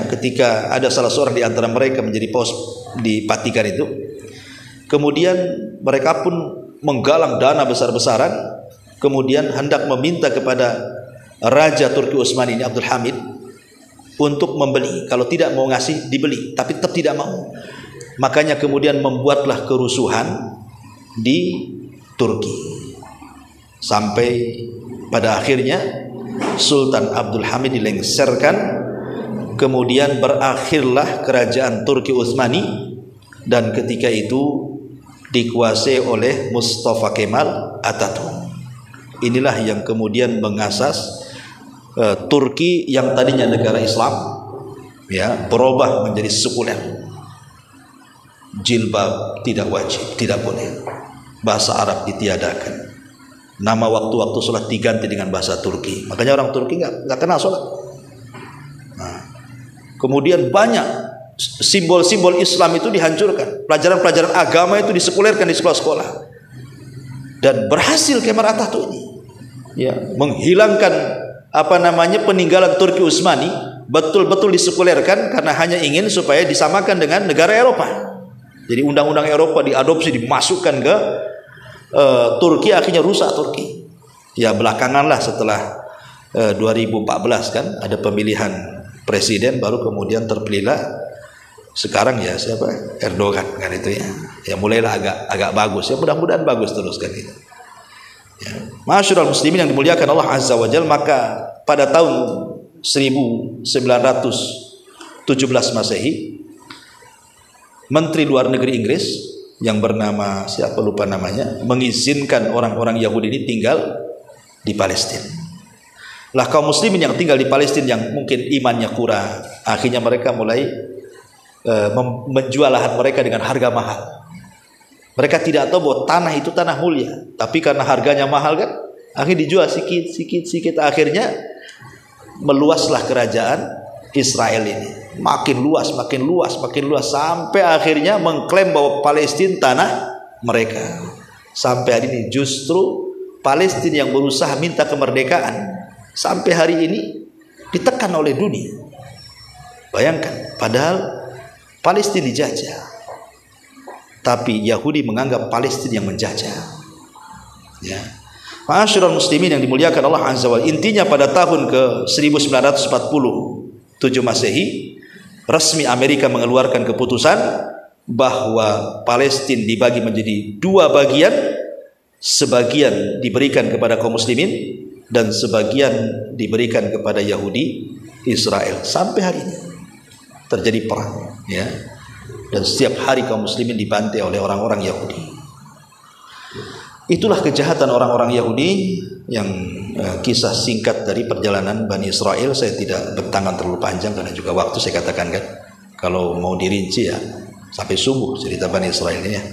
S1: ketika ada salah seorang di antara mereka menjadi paus di Vatikan itu, kemudian mereka pun menggalang dana besar-besaran, kemudian hendak meminta kepada Raja Turki Utsmani ini, Abdul Hamid, untuk membeli. Kalau tidak mau ngasih, dibeli. Tapi tetap tidak mau. Makanya kemudian membuatlah kerusuhan di Turki. Sampai pada akhirnya Sultan Abdul Hamid dilengserkan. Kemudian berakhirlah kerajaan Turki Utsmani. Dan ketika itu dikuasai oleh Mustafa Kemal Atatürk. Inilah yang kemudian mengasas Turki yang tadinya negara Islam, ya, berubah menjadi sekuler. Jilbab tidak wajib, tidak boleh. Bahasa Arab ditiadakan. Nama waktu-waktu sholat diganti dengan bahasa Turki. Makanya orang Turki nggak kenal sholat. Nah, kemudian banyak simbol-simbol Islam itu dihancurkan. Pelajaran-pelajaran agama itu disekulerkan di sekolah-sekolah. Dan berhasil Kemal Atatürk ini, ya, menghilangkan peninggalan Turki Utsmani, betul-betul disekulerkan karena hanya ingin supaya disamakan dengan negara Eropa. Jadi undang-undang Eropa diadopsi, dimasukkan ke Turki, akhirnya rusak Turki. Ya belakangan lah setelah 2014 kan ada pemilihan presiden, baru kemudian terpilihlah sekarang ya siapa, Erdogan kan itu ya. Ya mulailah agak bagus, ya mudah-mudahan bagus terus kan itu. Ya. Masyarul muslimin yang dimuliakan Allah Azza wa Jalla, maka pada tahun 1917 Masehi, Menteri Luar Negeri Inggris yang bernama siapa lupa namanya, mengizinkan orang-orang Yahudi ini tinggal di Palestina. Lah kaum muslimin yang tinggal di Palestina yang mungkin imannya kurang, akhirnya mereka mulai menjual lahan mereka dengan harga mahal. Mereka tidak tahu bahwa tanah itu tanah mulia, tapi karena harganya mahal kan, akhirnya dijual sikit. Akhirnya meluaslah kerajaan Israel ini, makin luas, sampai akhirnya mengklaim bahwa Palestina tanah mereka. Sampai hari ini justru Palestina yang berusaha minta kemerdekaan, sampai hari ini ditekan oleh dunia. Bayangkan, padahal Palestina dijajah, tapi Yahudi menganggap Palestina yang menjajah. Ya. Ma'asyiral muslimin yang dimuliakan Allah Azza wa Jalla, intinya pada tahun ke 1947 Masehi, resmi Amerika mengeluarkan keputusan bahwa Palestina dibagi menjadi dua bagian, sebagian diberikan kepada kaum muslimin dan sebagian diberikan kepada Yahudi Israel. Sampai hari ini terjadi perang, ya. Dan setiap hari kaum muslimin dibantai oleh orang-orang Yahudi. Itulah kejahatan orang-orang Yahudi yang kisah singkat dari perjalanan Bani Israel. Saya tidak bertangan terlalu panjang karena juga waktu, saya katakan kan, kalau mau dirinci ya sampai subuh cerita Bani Israel ini ya.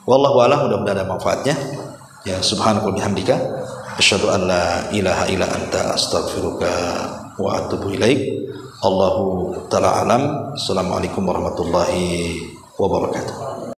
S1: Wallahu a'lam, mudah-mudahan ada manfaatnya. Ya subhanakallahumma bihamdika asyhadu an la ilaha illa anta astaghfiruka wa atubu ilaik. Allahu ta'ala alam. Assalamualaikum warahmatullahi wabarakatuh.